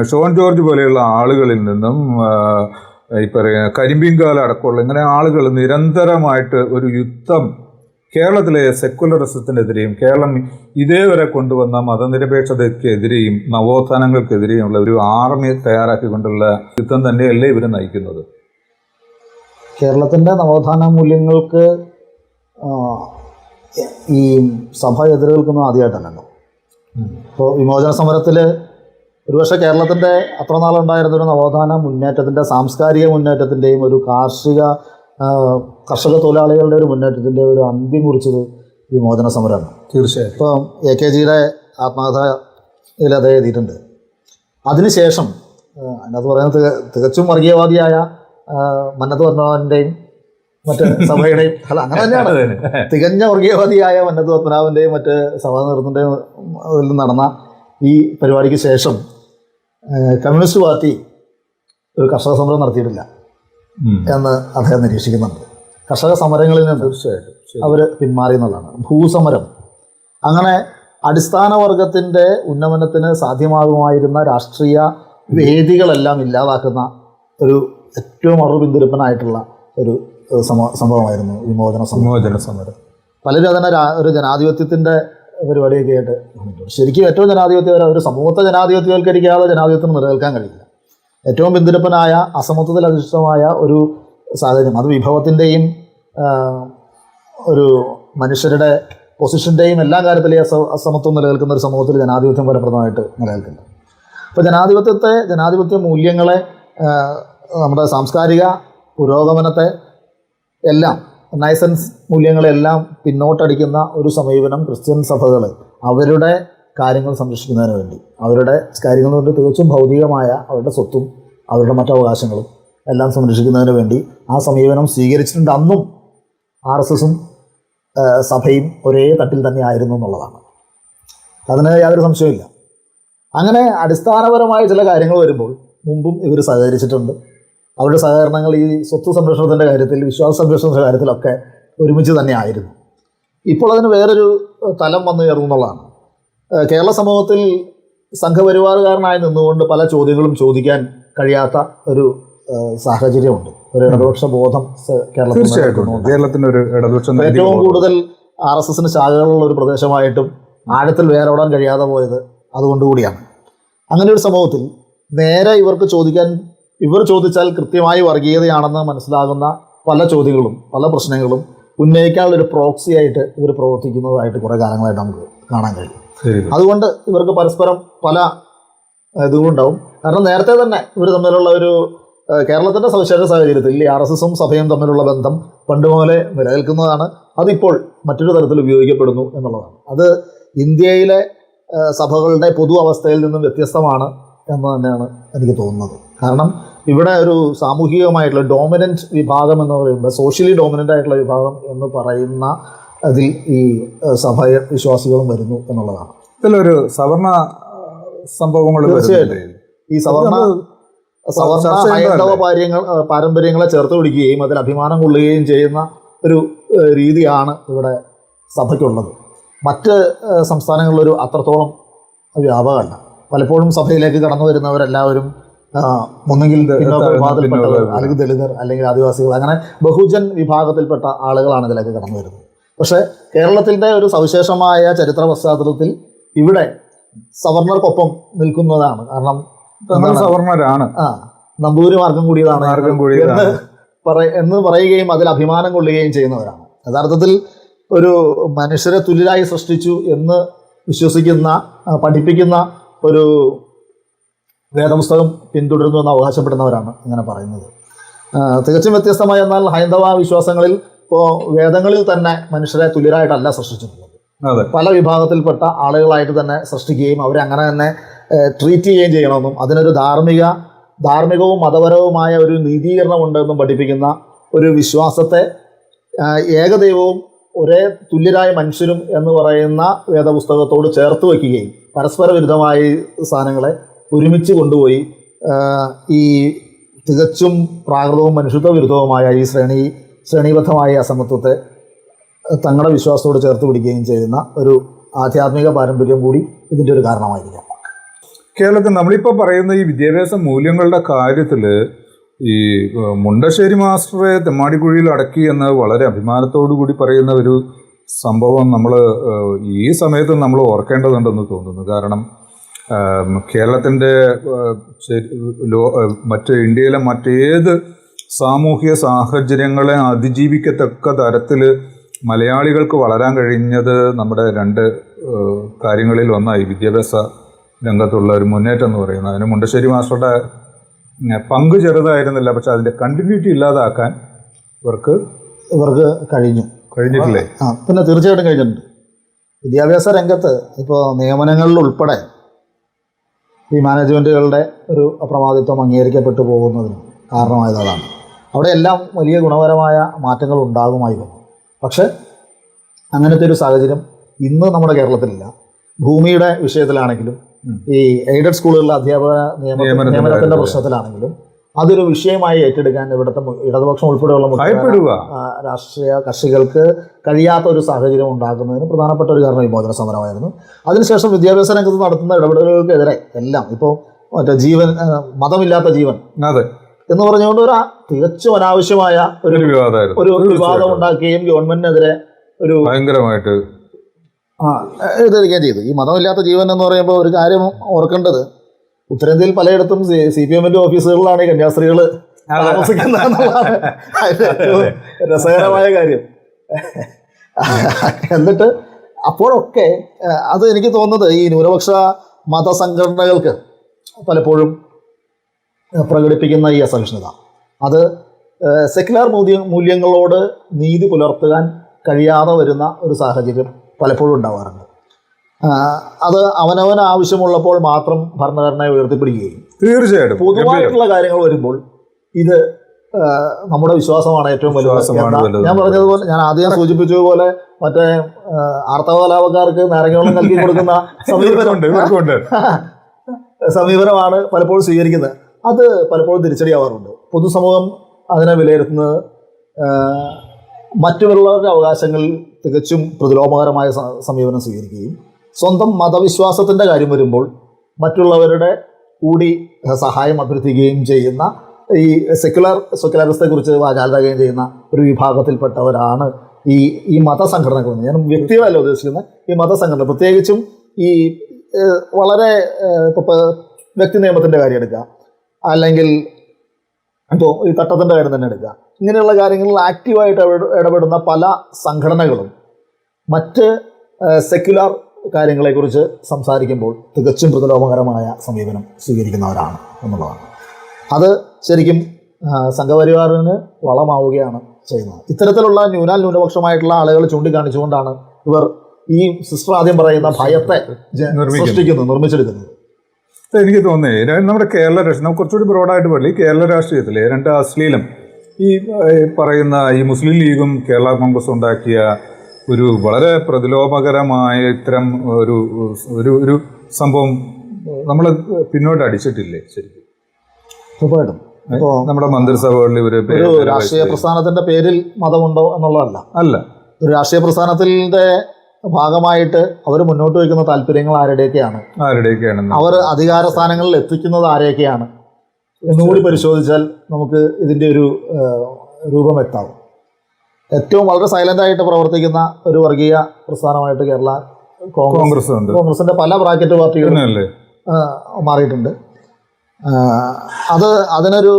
ഷോൺ ജോർജ് പോലെയുള്ള ആളുകളിൽ നിന്നും, ഈ പറയുന്ന കരിമ്പീൻകാല അടക്കമുള്ള ഇങ്ങനെ ആളുകൾ നിരന്തരമായിട്ട് ഒരു യുദ്ധം കേരളത്തിലെ സെക്കുലറിസത്തിനെതിരെയും കേരളം ഇതേവരെ കൊണ്ടുവന്ന മതനിരപേക്ഷതയ്ക്കെതിരെയും നവോത്ഥാനങ്ങൾക്കെതിരെയുമുള്ള ഒരു ആർമി തയ്യാറാക്കിക്കൊണ്ടുള്ള യുദ്ധം തന്നെയല്ലേ ഇവർ നയിക്കുന്നത്. കേരളത്തിൻ്റെ നവോത്ഥാന മൂല്യങ്ങൾക്ക് ഈ സഭ എതിരേൽക്കുന്നത് ആദ്യമായിട്ടല്ലല്ലോ. ഇപ്പോൾ വിമോചന സമരത്തിൽ ഒരുപക്ഷെ കേരളത്തിൻ്റെ അത്ര നാളുണ്ടായിരുന്നൊരു നവോത്ഥാന മുന്നേറ്റത്തിൻ്റെ സാംസ്കാരിക മുന്നേറ്റത്തിൻ്റെയും ഒരു കർഷക തൊഴിലാളികളുടെ ഒരു മുന്നേറ്റത്തിൻ്റെ ഒരു അന്ത്യം കുറിച്ചത് വിമോചന സമരമാണ്. തീർച്ചയായും. ഇപ്പം AKGയുടെ ആത്മകഥയിൽ അത് എഴുതിയിട്ടുണ്ട്. അതിനുശേഷം അതിനകത്ത് പറയുന്നത് തികച്ചും വർഗീയവാദിയായ മന്നത്ത് പത്മനാഭൻ്റെയും മറ്റ് സഭയുടെയും അല്ല അങ്ങനെ തന്നെയാണ്, തികഞ്ഞ വർഗീയവാദിയായ മന്നത്ത് പത്മനാഭൻ്റെയും മറ്റ് സഭാ നേതൃത്വത്തിൻ്റെയും നടന്ന ഈ പരിപാടിക്ക് ശേഷം കമ്മ്യൂണിസ്റ്റ് പാർട്ടി ഒരു കർഷക സമരം നടത്തിയിട്ടില്ല എന്ന് അദ്ദേഹം നിരീക്ഷിക്കുന്നുണ്ട്. കർഷക സമരങ്ങളിൽ നിന്ന് തീർച്ചയായിട്ടും അവർ പിന്മാറി എന്നുള്ളതാണ്. ഭൂസമരം, അങ്ങനെ അടിസ്ഥാന വർഗത്തിൻ്റെ ഉന്നമനത്തിന് സാധ്യമാകുമായിരുന്ന രാഷ്ട്രീയ വേദികളെല്ലാം ഇല്ലാതാക്കുന്ന ഒരു ഏറ്റവും പിന്തുടർപ്പനായിട്ടുള്ള ഒരു സംഭവമായിരുന്നു വിമോചന സമരം. പലരും അതിനെ ഒരു ജനാധിപത്യത്തിൻ്റെ പരിപാടിയൊക്കെ ആയിട്ട് ശരിക്കും ഏറ്റവും ജനാധിപത്യം ഒരു സമൂഹത്തെ ജനാധിപത്യവൽക്കരിക്കാതെ ജനാധിപത്യത്തിന് നിലനിൽക്കാൻ കഴിയില്ല. ഏറ്റവും പിന്തുടർപ്പനായ അസമത്വത്തിൽ അധിഷ്ഠിതമായ ഒരു സാഹചര്യം, അത് വിഭവത്തിൻ്റെയും ഒരു മനുഷ്യരുടെ പൊസിഷൻ്റെയും എല്ലാ കാര്യത്തിലെയും അസമത്വം നിലനിൽക്കുന്ന ഒരു സമൂഹത്തിൽ ജനാധിപത്യം ഫലപ്രദമായിട്ട് നിലനിൽക്കില്ല. അപ്പോൾ ജനാധിപത്യ മൂല്യങ്ങളെ, നമ്മുടെ സാംസ്കാരിക പുരോഗമനത്തെ എല്ലാം, നൈസൻസ് മൂല്യങ്ങളെല്ലാം പിന്നോട്ടടിക്കുന്ന ഒരു സമീപനം ക്രിസ്ത്യൻ സഭകൾ അവരുടെ കാര്യങ്ങൾ സംരക്ഷിക്കുന്നതിന് വേണ്ടി, അവരുടെ കാര്യങ്ങൾ കൊണ്ട് തികച്ചും ഭൗതികമായ അവരുടെ സ്വത്തും അവരുടെ മറ്റവകാശങ്ങളും എല്ലാം സംരക്ഷിക്കുന്നതിന് വേണ്ടി ആ സമീപനം സ്വീകരിച്ചിട്ടുണ്ട്. അന്നും RSSഉം സഭയും ഒരേ തട്ടിൽ തന്നെ ആയിരുന്നു എന്നുള്ളതാണ്, അതിന് യാതൊരു സംശയമില്ല. അങ്ങനെ അടിസ്ഥാനപരമായ ചില കാര്യങ്ങൾ വരുമ്പോൾ മുമ്പും ഇവർ സഹകരിച്ചിട്ടുണ്ട്. അവരുടെ സഹകരണങ്ങൾ ഈ സ്വത്ത് സംരക്ഷണത്തിൻ്റെ കാര്യത്തിൽ, വിശ്വാസ സംരക്ഷണത്തിൻ്റെ കാര്യത്തിലൊക്കെ ഒരുമിച്ച് തന്നെ ആയിരുന്നു. ഇപ്പോൾ അതിന് വേറൊരു തലം വന്നു ചേർന്നു എന്നുള്ളതാണ്. കേരള സമൂഹത്തിൽ സംഘപരിവാറുകാരനായി നിന്നുകൊണ്ട് പല ചോദ്യങ്ങളും ചോദിക്കാൻ കഴിയാത്ത ഒരു സാഹചര്യമുണ്ട്. ഒരു ഇടതുപക്ഷ ബോധം കേരളത്തിൻ്റെ ഒരു ഇടതുപക്ഷ ഏറ്റവും കൂടുതൽ RSSന് ശാഖകളുള്ള ഒരു പ്രദേശമായിട്ടും ആഴത്തിൽ വേരോടാൻ കഴിയാതെ പോയത് അതുകൊണ്ടുകൂടിയാണ്. അങ്ങനെ ഒരു സമൂഹത്തിൽ നേരെ ഇവർ ചോദിച്ചാൽ കൃത്യമായി വർഗീയതയാണെന്ന് മനസ്സിലാകുന്ന പല ചോദ്യങ്ങളും പല പ്രശ്നങ്ങളും ഉന്നയിക്കാനുള്ളൊരു പ്രോക്സിയായിട്ട് ഇവർ പ്രവർത്തിക്കുന്നതായിട്ട് കുറേ കാലങ്ങളായിട്ട് നമുക്ക് കാണാൻ കഴിയും. അതുകൊണ്ട് ഇവർക്ക് പരസ്പരം പല ഇതുകൊണ്ടാവും. കാരണം നേരത്തെ തന്നെ ഇവർ തമ്മിലുള്ള ഒരു കേരളത്തിൻ്റെ സവിശേഷ സാഹചര്യത്തിൽ RSSഉം സഭയും തമ്മിലുള്ള ബന്ധം പണ്ട് മുതലേ നിലനിൽക്കുന്നതാണ്. അതിപ്പോൾ മറ്റൊരു തരത്തിൽ ഉപയോഗിക്കപ്പെടുന്നു എന്നുള്ളതാണ്. അത് ഇന്ത്യയിലെ സഭകളുടെ പൊതു അവസ്ഥയിൽ നിന്നും വ്യത്യസ്തമാണ് എന്ന് തന്നെയാണ് എനിക്ക് തോന്നുന്നത്. കാരണം ഇവിടെ ഒരു സാമൂഹികമായിട്ടുള്ള ഡോമിനൻറ്റ് വിഭാഗം എന്ന് പറയുന്നത്, സോഷ്യലി ഡോമിനൻ്റ് ആയിട്ടുള്ള വിഭാഗം എന്ന് പറയുന്ന അതിൽ ഈ സഭ വിശ്വാസികളും വരുന്നു എന്നുള്ളതാണ്. ഇതിലൊരു സവർണ സംഭവങ്ങൾ തീർച്ചയായിട്ടും ഈ സവർണ ഹൈന്ദവ പാരമ്പര്യങ്ങളെ ചേർത്ത് പിടിക്കുകയും അതിൽ അഭിമാനം കൊള്ളുകയും ചെയ്യുന്ന ഒരു രീതിയാണ് ഇവിടെ സഭയ്ക്കുള്ളത്. മറ്റ് സംസ്ഥാനങ്ങളിലൊരു അത്രത്തോളം വ്യാപകമല്ല. പലപ്പോഴും സഭയിലേക്ക് കടന്നു വരുന്നവരെല്ലാവരും ഒന്നുകിൽ പിന്നോക്ക വിഭാഗത്തിൽപ്പെട്ടവർ, അല്ലെങ്കിൽ ദളിതർ, അല്ലെങ്കിൽ ആദിവാസികൾ, അങ്ങനെ ബഹുജൻ വിഭാഗത്തിൽപ്പെട്ട ആളുകളാണ് ഇതിലേക്ക് കടന്നു വരുന്നത്. പക്ഷേ കേരളത്തിൻ്റെ ഒരു സവിശേഷമായ ചരിത്ര പശ്ചാത്തലത്തിൽ ഇവിടെ സവർണർക്കൊപ്പം നിൽക്കുന്നതാണ്. കാരണം സവർണരാണ്, നമ്പൂതിരി മാർഗം കൂടിയതാണ് എന്ന് പറയുകയും അതിൽ അഭിമാനം കൊള്ളുകയും ചെയ്യുന്നവരാണ്. യഥാർത്ഥത്തിൽ ഒരു മനുഷ്യരെ തുല്യരായി സൃഷ്ടിച്ചു എന്ന് വിശ്വസിക്കുന്ന, പഠിപ്പിക്കുന്ന ഒരു വേദപുസ്തകം പിന്തുടരുന്നു എന്ന് അവകാശപ്പെടുന്നവരാണ് ഇങ്ങനെ പറയുന്നത്. തികച്ചും വ്യത്യസ്തമായി എന്നാൽ ഹൈന്ദവ വിശ്വാസങ്ങളിൽ ഇപ്പോൾ വേദങ്ങളിൽ തന്നെ മനുഷ്യരെ തുല്യരായിട്ടല്ല സൃഷ്ടിച്ചിട്ടുള്ളത്. പല വിഭാഗത്തിൽപ്പെട്ട ആളുകളായിട്ട് തന്നെ സൃഷ്ടിക്കുകയും അവരെ അങ്ങനെ തന്നെ ട്രീറ്റ് ചെയ്യുകയും ചെയ്യണമെന്നും അതിനൊരു ധാർമ്മികവും മതപരവുമായ ഒരു നീതീകരണം ഉണ്ടെന്നും പഠിപ്പിക്കുന്ന ഒരു വിശ്വാസത്തെ ഏകദൈവവും ഒരേ തുല്യരായ മനുഷ്യരും എന്ന് പറയുന്ന വേദപുസ്തകത്തോട് ചേർത്ത് വയ്ക്കുകയും പരസ്പര വിരുദ്ധമായ സാധനങ്ങളെ ഒരുമിച്ച് കൊണ്ടുപോയി ഈ തികച്ചും പ്രാകൃതവും മനുഷ്യത്വ വിരുദ്ധവുമായ ഈ ശ്രേണീബദ്ധമായ അസമത്വത്തെ തങ്ങളുടെ വിശ്വാസത്തോട് ചേർത്ത് പിടിക്കുകയും ചെയ്യുന്ന ഒരു ആധ്യാത്മിക പാരമ്പര്യം കൂടി ഇതിൻ്റെ ഒരു കാരണമായിരിക്കാം. കേരളത്തിൽ നമ്മളിപ്പോൾ പറയുന്ന ഈ വിദ്യാഭ്യാസ മൂല്യങ്ങളുടെ കാര്യത്തിൽ ഈ മുണ്ടശ്ശേരി മാസ്റ്ററെ തെമ്മാടിക്കുഴിയിൽ അടക്കി എന്ന് വളരെ അഭിമാനത്തോടു കൂടി പറയുന്ന ഒരു സംഭവം നമ്മൾ ഈ സമയത്ത് നമ്മൾ ഓർക്കേണ്ടതുണ്ടെന്ന് തോന്നുന്നു. കാരണം കേരളത്തിൻ്റെ ഇന്ത്യയിലെ മറ്റേത് സാമൂഹ്യ സാഹചര്യങ്ങളെ അതിജീവിക്കത്തക്ക തരത്തിൽ മലയാളികൾക്ക് വളരാൻ കഴിഞ്ഞത് നമ്മുടെ രണ്ട് കാര്യങ്ങളിൽ ഒന്നായി വിദ്യാഭ്യാസ രംഗത്തുള്ള ഒരു മുന്നേറ്റം എന്ന് പറയുന്നത്. അതിന് മുണ്ടശ്ശേരി മാസ്റ്ററുടെ പങ്ക് ചെറുതായിരുന്നില്ല, പക്ഷെ അതിൻ്റെ കണ്ടിന്യൂറ്റി ഇല്ലാതാക്കാൻ ഇവർക്ക് കഴിഞ്ഞിട്ടില്ലേ? പിന്നെ തീർച്ചയായിട്ടും കഴിഞ്ഞിട്ടുണ്ട്. വിദ്യാഭ്യാസ രംഗത്ത് ഇപ്പോൾ നിയമനങ്ങളിൽ ഉൾപ്പെടെ ഈ മാനേജ്മെൻറ്റുകളുടെ ഒരു അപ്രമാദിത്വം അംഗീകരിക്കപ്പെട്ടു പോകുന്നതിന് കാരണമായത് അതാണ്. അവിടെയെല്ലാം വലിയ ഗുണപരമായ മാറ്റങ്ങൾ ഉണ്ടാകുമായിരുന്നു. പക്ഷേ അങ്ങനത്തെ ഒരു സാഹചര്യം ഇന്ന് നമ്മുടെ കേരളത്തിലില്ല. ഭൂമിയുടെ വിഷയത്തിലാണെങ്കിലും ഈ എയ്ഡഡ് സ്കൂളുകളിലെ അധ്യാപക നിയമനത്തിൻ്റെ പ്രശ്നത്തിലാണെങ്കിലും അതൊരു വിഷയമായി ഏറ്റെടുക്കാൻ ഇവിടുത്തെ ഇടതുപക്ഷം ഉൾപ്പെടെയുള്ള രാഷ്ട്രീയ കക്ഷികൾക്ക് കഴിയാത്ത ഒരു സാഹചര്യം ഉണ്ടാക്കുന്നതിന് പ്രധാനപ്പെട്ട ഒരു കാരണം വിമോചന സമരമായിരുന്നു. അതിനുശേഷം വിദ്യാഭ്യാസ രംഗത്ത് നടത്തുന്ന ഇടപെടലുകൾക്കെതിരെ എല്ലാം ഇപ്പോൾ മറ്റേ മതമില്ലാത്ത ജീവൻ എന്ന് പറഞ്ഞുകൊണ്ട് ഒരു തികച്ചും അനാവശ്യമായ ഒരു വിവാദം ഉണ്ടാക്കുകയും ഗവൺമെന്റിനെതിരെ ഒരു ഭയങ്കരമായിട്ട് എതിർക്കുകയും ചെയ്തു. ഈ മതമില്ലാത്ത ജീവൻ എന്ന് പറയുമ്പോൾ ഒരു കാര്യം ഓർക്കേണ്ടത്, ഉത്തരേന്ത്യയിൽ പലയിടത്തും CPM-ന്റെ ഓഫീസുകളിലാണ് ഈ കന്യാസ്ത്രീകൾ താമസിക്കുന്നത് എന്നുള്ളതാണ് അതിൻ്റെ ഏറ്റവും രസകരമായ കാര്യം. എന്നിട്ട് അപ്പോഴൊക്കെ അത് എനിക്ക് തോന്നുന്നത് ഈ ന്യൂനപക്ഷ മതസംഘടനകൾക്ക് പലപ്പോഴും പ്രകടിപ്പിക്കുന്ന ഈ അസഹിഷ്ണുത അത് സെക്യുലർ മൂല്യങ്ങളോട് നീതി പുലർത്താൻ കഴിയാതെ വരുന്ന ഒരു സാഹചര്യം പലപ്പോഴും ഉണ്ടാവാറുണ്ട്. അത് അവനവന് ആവശ്യമുള്ളപ്പോൾ മാത്രം ഭരണഘടനയെ ഉയർത്തിപ്പിടിക്കുകയും തീർച്ചയായിട്ടും പൊതുവായിട്ടുള്ള കാര്യങ്ങൾ വരുമ്പോൾ ഇത് നമ്മുടെ വിശ്വാസമാണ് ഏറ്റവും വലുത്. ഞാൻ പറഞ്ഞതുപോലെ, ഞാൻ ആദ്യം സൂചിപ്പിച്ചതുപോലെ മറ്റേ ആർത്തവകലാപക്കാർക്ക് നാരങ്ങവെള്ളം നൽകി കൊടുക്കുന്ന സമീപനമാണ് പലപ്പോഴും സ്വീകരിക്കുന്നത്. അത് പലപ്പോഴും തിരിച്ചടിയാവാറുണ്ട്. പൊതുസമൂഹം അതിനെ വിലയിരുത്തുന്നത് മറ്റുള്ളവരുടെ അവകാശങ്ങളിൽ തികച്ചും പ്രതിലോമകരമായ സമീപനം സ്വീകരിക്കുകയും സ്വന്തം മതവിശ്വാസത്തിൻ്റെ കാര്യം വരുമ്പോൾ മറ്റുള്ളവരുടെ കൂടി സഹായം അഭ്യർത്ഥിക്കുകയും ചെയ്യുന്ന ഈ സെക്യുലറിസത്തെക്കുറിച്ച് വാചാലതയും ചെയ്യുന്ന ഒരു വിഭാഗത്തിൽപ്പെട്ടവരാണ് ഈ മതസംഘടനകൾ. ഞാൻ വ്യക്തികളല്ല ഉദ്ദേശിക്കുന്നത്, ഈ മതസംഘടന പ്രത്യേകിച്ചും ഈ വളരെ ഇപ്പോൾ വ്യക്തി നിയമത്തിൻ്റെ കാര്യം എടുക്കുക, അല്ലെങ്കിൽ ഇപ്പോൾ ഈ തട്ടത്തിൻ്റെ കാര്യം തന്നെ എടുക്കുക. ഇങ്ങനെയുള്ള കാര്യങ്ങളിൽ ആക്റ്റീവായിട്ട് ഇടപെടുന്ന പല സംഘടനകളും മറ്റ് സെക്യുലർ കാര്യങ്ങളെക്കുറിച്ച് സംസാരിക്കുമ്പോൾ തികച്ചും പ്രതിലോമകരമായ സമീപനം സ്വീകരിക്കുന്നവരാണ് എന്നുള്ളതാണ്. അത് ശരിക്കും സംഘപരിവാറിന് വളമാവുകയാണ് ചെയ്യുന്നത്. ഇത്തരത്തിലുള്ള ന്യൂനപക്ഷമായിട്ടുള്ള ആളുകൾ ചൂണ്ടിക്കാണിച്ചുകൊണ്ടാണ് ഇവർ ഈ സിസ്റ്റർ ആദ്യം പറയുന്ന ഭയത്തെ നിർമ്മിച്ചെടുക്കുന്നത്. എനിക്ക് തോന്നുന്നേ നമ്മുടെ കേരള രാഷ്ട്രീയം നമുക്ക് കുറച്ചുകൂടി ബ്രോഡായിട്ട് പറയും. ഈ കേരള രാഷ്ട്രീയത്തിലെ രണ്ട് അശ്ലീലം ഈ പറയുന്ന ഈ മുസ്ലിം ലീഗും കേരള കോൺഗ്രസും ഉണ്ടാക്കിയ ഒരു വളരെ പ്രതിലോമകരമായ ഇത്തരം ഒരു ഒരു സംഭവം നമ്മൾ പിന്നോട്ട് അടിച്ചിട്ടില്ലേ ശരിക്കും? ഉറപ്പായിട്ടും. ഇപ്പോൾ നമ്മുടെ മന്ത്രിസഭകളിൽ ഒരു രാഷ്ട്രീയ പ്രസ്ഥാനത്തിന്റെ പേരിൽ മതമുണ്ടോ എന്നുള്ളതല്ല. ഒരു രാഷ്ട്രീയ പ്രസ്ഥാനത്തിന്റെ ഭാഗമായിട്ട് അവർ മുന്നോട്ട് വയ്ക്കുന്ന താല്പര്യങ്ങൾ ആരുടെയൊക്കെയാണ്, അവർ അധികാര സ്ഥാനങ്ങളിൽ എത്തിക്കുന്നത് ആരെയൊക്കെയാണ് എന്നുകൂടി പരിശോധിച്ചാൽ നമുക്ക് ഇതിൻ്റെ ഒരു രൂപം വ്യക്തമാവും. ഏറ്റവും വളരെ സൈലൻ്റായിട്ട് പ്രവർത്തിക്കുന്ന ഒരു വർഗീയ പ്രസ്ഥാനമായിട്ട് കേരള കോൺഗ്രസിൻ്റെ പല ബ്രാക്കറ്റ് പാർട്ടികളും മാറിയിട്ടുണ്ട്. അതിനൊരു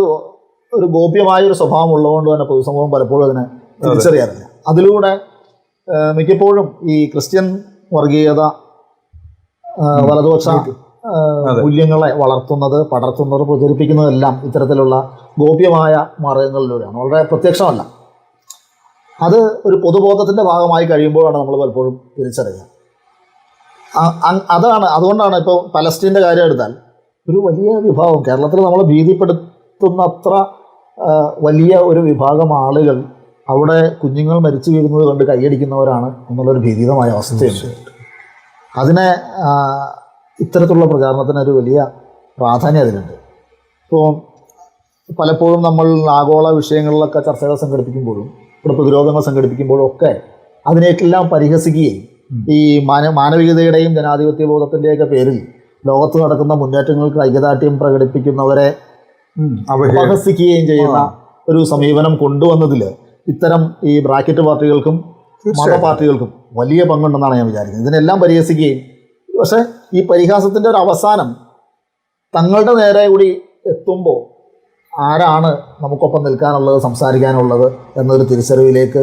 ഗോപ്യമായൊരു സ്വഭാവം ഉള്ളതുകൊണ്ട് തന്നെ പൊതുസമൂഹം പലപ്പോഴും അതിനെ തിരിച്ചറിയാറില്ല. അതിലൂടെ മിക്കപ്പോഴും ഈ ക്രിസ്ത്യൻ വർഗീയത, വലതുപക്ഷ മൂല്യങ്ങളെ വളർത്തുന്നത്, പടർത്തുന്നത്, പ്രചരിപ്പിക്കുന്നതെല്ലാം ഇത്തരത്തിലുള്ള ഗോപ്യമായ മാർഗങ്ങളിലൂടെയാണ്, വളരെ പ്രത്യക്ഷമല്ല. അത് ഒരു പൊതുബോധത്തിൻ്റെ ഭാഗമായി കഴിയുമ്പോഴാണ് നമ്മൾ പലപ്പോഴും തിരിച്ചറിയുക. അതുകൊണ്ടാണ് ഇപ്പോൾ പലസ്തീൻ്റെ കാര്യം എടുത്താൽ ഒരു വലിയ വിഭാഗം കേരളത്തിൽ നമ്മളെ ഭീതിപ്പെടുത്തുന്നത്ര വലിയ ഒരു വിഭാഗം ആളുകൾ അവിടെ കുഞ്ഞുങ്ങൾ മരിച്ചു വീഴുന്നത് കൊണ്ട് കൈയടിക്കുന്നവരാണ് എന്നുള്ളൊരു ഭീതിതമായ അവസ്ഥയുണ്ട്. അതിനെ ഇത്തരത്തിലുള്ള പ്രചാരണത്തിന് ഒരു വലിയ പ്രാധാന്യം അതിനുണ്ട്. ഇപ്പോൾ പലപ്പോഴും നമ്മൾ ആഗോള വിഷയങ്ങളിലൊക്കെ ചർച്ചകൾ സംഘടിപ്പിക്കുമ്പോഴും ഇവിടെ പ്രതിരോധങ്ങൾ സംഘടിപ്പിക്കുമ്പോഴും ഒക്കെ അതിനെല്ലാം പരിഹസിക്കുകയും ഈ മാനവികതയുടെയും ജനാധിപത്യ ബോധത്തിൻ്റെയൊക്കെ പേരിൽ ലോകത്ത് നടക്കുന്ന മുന്നേറ്റങ്ങൾക്ക് ഐക്യദാർഢ്യം പ്രകടിപ്പിക്കുന്നവരെ അപഹസിക്കുകയും ചെയ്യുന്ന ഒരു സമീപനം കൊണ്ടുവന്നതിൽ ഇത്തരം ഈ ബ്രാക്കറ്റ് പാർട്ടികൾക്കും മത പാർട്ടികൾക്കും വലിയ പങ്കുണ്ടെന്നാണ് ഞാൻ വിചാരിക്കുന്നത്. ഇതിനെല്ലാം പരിഹസിക്കുകയും, പക്ഷേ ഈ പരിഹാസത്തിൻ്റെ ഒരു അവസാനം തങ്ങളുടെ നേരെ കൂടി എത്തുമ്പോൾ ആരാണ് നമുക്കൊപ്പം നിൽക്കാനുള്ളത്, സംസാരിക്കാനുള്ളത് എന്നൊരു തിരിച്ചറിവിലേക്ക്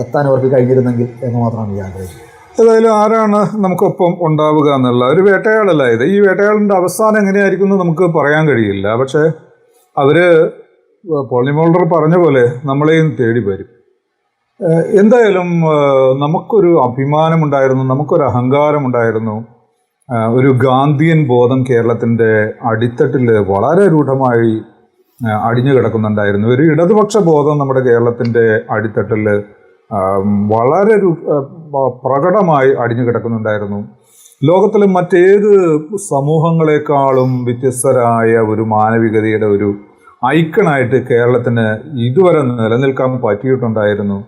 എത്താൻ അവർക്ക് കഴിഞ്ഞിരുന്നെങ്കിൽ എന്ന് മാത്രമാണ് ഈ ആഗ്രഹിക്കുന്നത്. ഏതായാലും ആരാണ് നമുക്കൊപ്പം ഉണ്ടാവുക എന്നുള്ള ഒരു വേട്ടയാടല്ല ഇത്. ഈ വേട്ടയാടിൻ്റെ അവസാനം എങ്ങനെയായിരിക്കും എന്ന് നമുക്ക് പറയാൻ കഴിയില്ല. പക്ഷേ അവർ പോളിമോൾഡർ പറഞ്ഞ പോലെ നമ്മളെയും തേടി വരും. എന്തായാലും നമുക്കൊരു അഭിമാനമുണ്ടായിരുന്നു, നമുക്കൊരു അഹങ്കാരമുണ്ടായിരുന്നു. ഒരു ഗാന്ധിയൻ ബോധം കേരളത്തിൻ്റെ അടിത്തട്ടിൽ വളരെ രൂഢമായി അടിഞ്ഞു കിടക്കുന്നുണ്ടായിരുന്നു. ഒരു ഇടതുപക്ഷ ബോധം നമ്മുടെ കേരളത്തിൻ്റെ അടിത്തട്ടിൽ വളരെ പ്രകടമായി അടിഞ്ഞു കിടക്കുന്നുണ്ടായിരുന്നു. ലോകത്തിലെ മറ്റേത് സമൂഹങ്ങളെക്കാളും വ്യത്യസ്തരായ ഒരു മാനവികതയുടെ ഒരു ഐക്കണായിട്ട് കേരളത്തിന് ഇതുവരെ നിലനിൽക്കാൻ പറ്റിയിട്ടുണ്ടായിരുന്നു.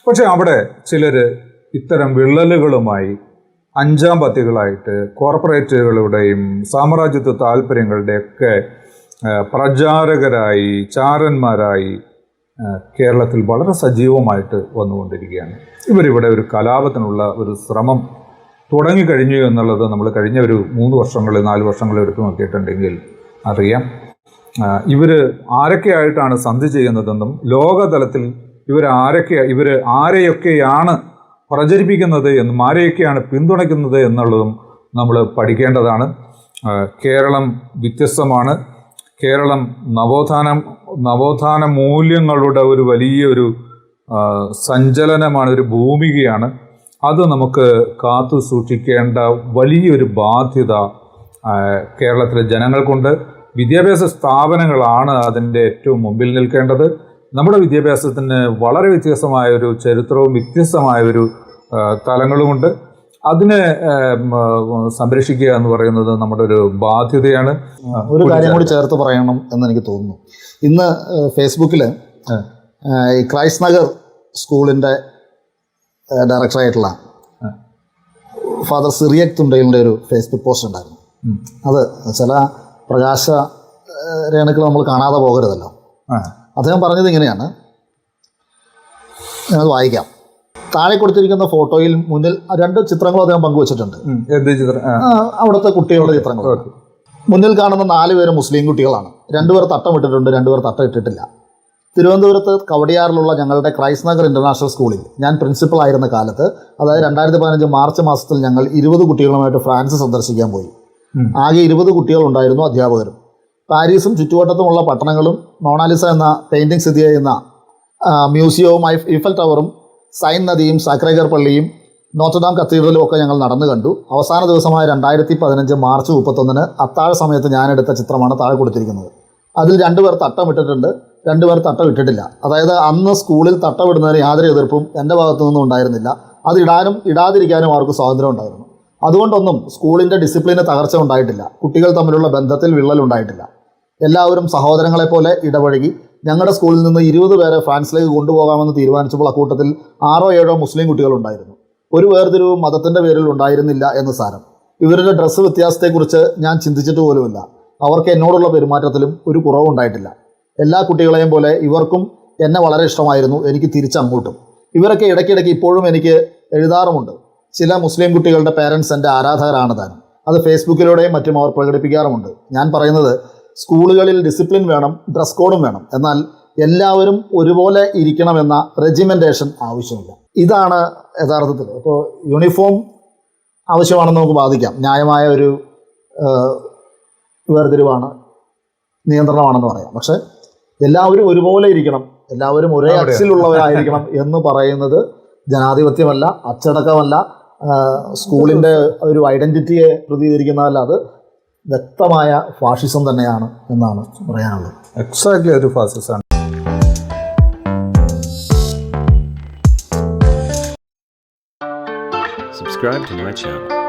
പക്ഷെ അവിടെ ചിലർ ഇത്തരം വിള്ളലുകളുമായി അഞ്ചാം പത്തികളായിട്ട് കോർപ്പറേറ്റുകളുടെയും സാമ്രാജ്യത്വ താല്പര്യങ്ങളുടെയൊക്കെ പ്രചാരകരായി, ചാരന്മാരായി കേരളത്തിൽ വളരെ സജീവമായിട്ട് വന്നുകൊണ്ടിരിക്കുകയാണ്. ഇവരിവിടെ ഒരു കലാപത്തിനുള്ള ഒരു ശ്രമം തുടങ്ങിക്കഴിഞ്ഞു എന്നുള്ളത് നമ്മൾ കഴിഞ്ഞ ഒരു 3 വർഷങ്ങൾ 4 വർഷങ്ങൾ എടുത്തു നോക്കിയിട്ടുണ്ടെങ്കിൽ അറിയാം. ഇവർ ആരൊക്കെയായിട്ടാണ് സന്ധി ചെയ്യുന്നതെന്നും ലോകതലത്തിൽ ഇവർ ആരെയൊക്കെയാണ് പ്രചരിപ്പിക്കുന്നത് എന്നും ആരെയൊക്കെയാണ് പിന്തുണയ്ക്കുന്നത് എന്നുള്ളതും നമ്മൾ പഠിക്കേണ്ടതാണ്. കേരളം വ്യത്യസ്തമാണ്. കേരളം നവോത്ഥാന മൂല്യങ്ങളുടെ ഒരു വലിയൊരു സഞ്ചലനമാണ്, ഒരു ഭൂമികയാണ്. അത് നമുക്ക് കാത്തു സൂക്ഷിക്കേണ്ട വലിയൊരു ബാധ്യത കേരളത്തിലെ ജനങ്ങൾക്കുണ്ട്. വിദ്യാഭ്യാസ സ്ഥാപനങ്ങളാണ് അതിൻ്റെ ഏറ്റവും മുമ്പിൽ നിൽക്കേണ്ടത്. നമ്മുടെ വിദ്യാഭ്യാസത്തിന് വളരെ വ്യത്യസ്തമായൊരു ചരിത്രവും വ്യത്യസ്തമായൊരു തലങ്ങളുമുണ്ട്. അതിനെ സംരക്ഷിക്കുക എന്ന് പറയുന്നത് നമ്മുടെ ഒരു ബാധ്യതയാണ്. ഒരു കാര്യം കൂടി ചേർത്ത് പറയണം എന്ന് എനിക്ക് തോന്നുന്നു. ഇന്ന് ഫേസ്ബുക്കിൽ ഈ ക്രൈസ്റ്റ് നഗർ സ്കൂളിൻ്റെ ഡയറക്ടറായിട്ടുള്ള ഫാദർ സിറിയക് തുണ്ടയിലിൻ്റെ ഒരു ഫേസ്ബുക്ക് പോസ്റ്റ് ഉണ്ടായിരുന്നു. അത് ചില പ്രകാശ രേണുക്കൾ നമ്മൾ കാണാതെ പോകരുതല്ലോ. അദ്ദേഹം പറഞ്ഞത് ഇങ്ങനെയാണ്, ഞാനത് വായിക്കാം. താഴെ കൊടുത്തിരിക്കുന്ന ഫോട്ടോയിൽ മുന്നിൽ 2 ചിത്രങ്ങളും അദ്ദേഹം പങ്കുവച്ചിട്ടുണ്ട്. അവിടുത്തെ കുട്ടികളുടെ ചിത്രങ്ങൾ. മുന്നിൽ കാണുന്ന 4 പേര് മുസ്ലിം കുട്ടികളാണ്. 2 പേർ തട്ടമിട്ടിട്ടുണ്ട്, 2 പേർ തട്ടം ഇട്ടിട്ടില്ല. തിരുവനന്തപുരത്ത് കവടിയാറിലുള്ള ഞങ്ങളുടെ ക്രൈസ്റ്റ് നഗർ ഇൻ്റർനാഷണൽ സ്കൂളിൽ ഞാൻ പ്രിൻസിപ്പൽ ആയിരുന്ന കാലത്ത്, അതായത് 2015 മാർച്ച് മാസത്തിൽ ഞങ്ങൾ 20 കുട്ടികളുമായിട്ട് ഫ്രാൻസ് സന്ദർശിക്കാൻ പോയി. ആകെ 20 കുട്ടികളുണ്ടായിരുന്നു, അധ്യാപകരും. പാരീസും ചുറ്റുവട്ടത്തുമുള്ള പട്ടണങ്ങളും മൊണാലിസ എന്ന പെയിൻറ്റിംഗ് സ്ഥിതി ചെയ്യുന്ന മ്യൂസിയവും ഈഫൽ ടവറും സൈൻ നദിയും സാക്രേഗർ പള്ളിയും നോട്ടർഡാം കത്തീഡ്രലും ഒക്കെ ഞങ്ങൾ നടന്നു കണ്ടു. അവസാന ദിവസമായ 2015 മാർച്ച് 31 അത്താഴ സമയത്ത് ഞാനെടുത്ത ചിത്രമാണ് താഴെ കൊടുത്തിരിക്കുന്നത്. അതിൽ 2 പേർ തട്ടം ഇട്ടിട്ടുണ്ട്, 2 പേർ തട്ടം ഇട്ടിട്ടില്ല. അതായത് അന്ന് സ്കൂളിൽ തട്ടം ഇടുന്നതിന് യാതൊരു എതിർപ്പും എൻ്റെ ഭാഗത്തു നിന്നും ഉണ്ടായിരുന്നില്ല. അത് ഇടാനും ഇടാതിരിക്കാനും അവർക്ക് സ്വാതന്ത്ര്യം ഉണ്ടായിരുന്നു. അതുകൊണ്ടൊന്നും സ്കൂളിൻ്റെ ഡിസിപ്ലിന് തകർച്ച ഉണ്ടായിട്ടില്ല. കുട്ടികൾ തമ്മിലുള്ള ബന്ധത്തിൽ വിള്ളലുണ്ടായിട്ടില്ല. എല്ലാവരും സഹോദരങ്ങളെപ്പോലെ ഇടപഴകി. ഞങ്ങളുടെ സ്കൂളിൽ നിന്ന് 20 പേരെ ഫ്രാൻസിലേക്ക് കൊണ്ടുപോകാമെന്ന് തീരുമാനിച്ചപ്പോൾ അക്കൂട്ടത്തിൽ 6 or 7 മുസ്ലിം കുട്ടികളുണ്ടായിരുന്നു. ഒരു വേർതിരിവും മതത്തിൻ്റെ പേരിൽ ഉണ്ടായിരുന്നില്ല എന്ന് സാരം. ഇവരുടെ ഡ്രസ്സ് വ്യത്യാസത്തെക്കുറിച്ച് ഞാൻ ചിന്തിച്ചിട്ട് പോലുമില്ല. അവർക്ക് എന്നോടുള്ള പെരുമാറ്റത്തിലും ഒരു കുറവുണ്ടായിട്ടില്ല. എല്ലാ കുട്ടികളെയും പോലെ ഇവർക്കും എന്നെ വളരെ ഇഷ്ടമായിരുന്നു, എനിക്ക് തിരിച്ചങ്ങോട്ടും. ഇവരൊക്കെ ഇടയ്ക്കിടയ്ക്ക് ഇപ്പോഴും എനിക്ക് എഴുതാറുമുണ്ട്. ചില മുസ്ലിം കുട്ടികളുടെ പേരൻസ് എൻ്റെ ആരാധകരാണ് താനും. അത് ഫേസ്ബുക്കിലൂടെയും മറ്റും അവർ പ്രകടിപ്പിക്കാറുമുണ്ട്. ഞാൻ പറയുന്നത്, സ്കൂളുകളിൽ ഡിസിപ്ലിൻ വേണം, ഡ്രസ് കോഡും വേണം. എന്നാൽ എല്ലാവരും ഒരുപോലെ ഇരിക്കണമെന്ന റെജിമെൻറ്റേഷൻ ആവശ്യമില്ല. ഇതാണ് യഥാർത്ഥത്തിൽ. ഇപ്പോൾ യൂണിഫോം ആവശ്യമാണെന്ന് നമുക്ക് വാദിക്കാം. ന്യായമായ ഒരു വേർതിരിവാണ്, നിയന്ത്രണമാണെന്ന് പറയാം. പക്ഷേ എല്ലാവരും ഒരുപോലെ ഇരിക്കണം, എല്ലാവരും ഒരേ അച്ചിലുള്ളവരായിരിക്കണം എന്ന് പറയുന്നത് ജനാധിപത്യമല്ല, അച്ചടക്കമല്ല, സ്കൂളിൻ്റെ ഒരു ഐഡൻറ്റിറ്റിയെ പ്രതിനിധീകരിക്കുന്നതല്ല. അത് വ്യക്തമായ ഫാഷിസം തന്നെയാണ് എന്നാണ് പറയാനുള്ളത്. എക്സാക്ട്ലി ഒരു ഫാസിസമാണ്. Subscribe to my channel.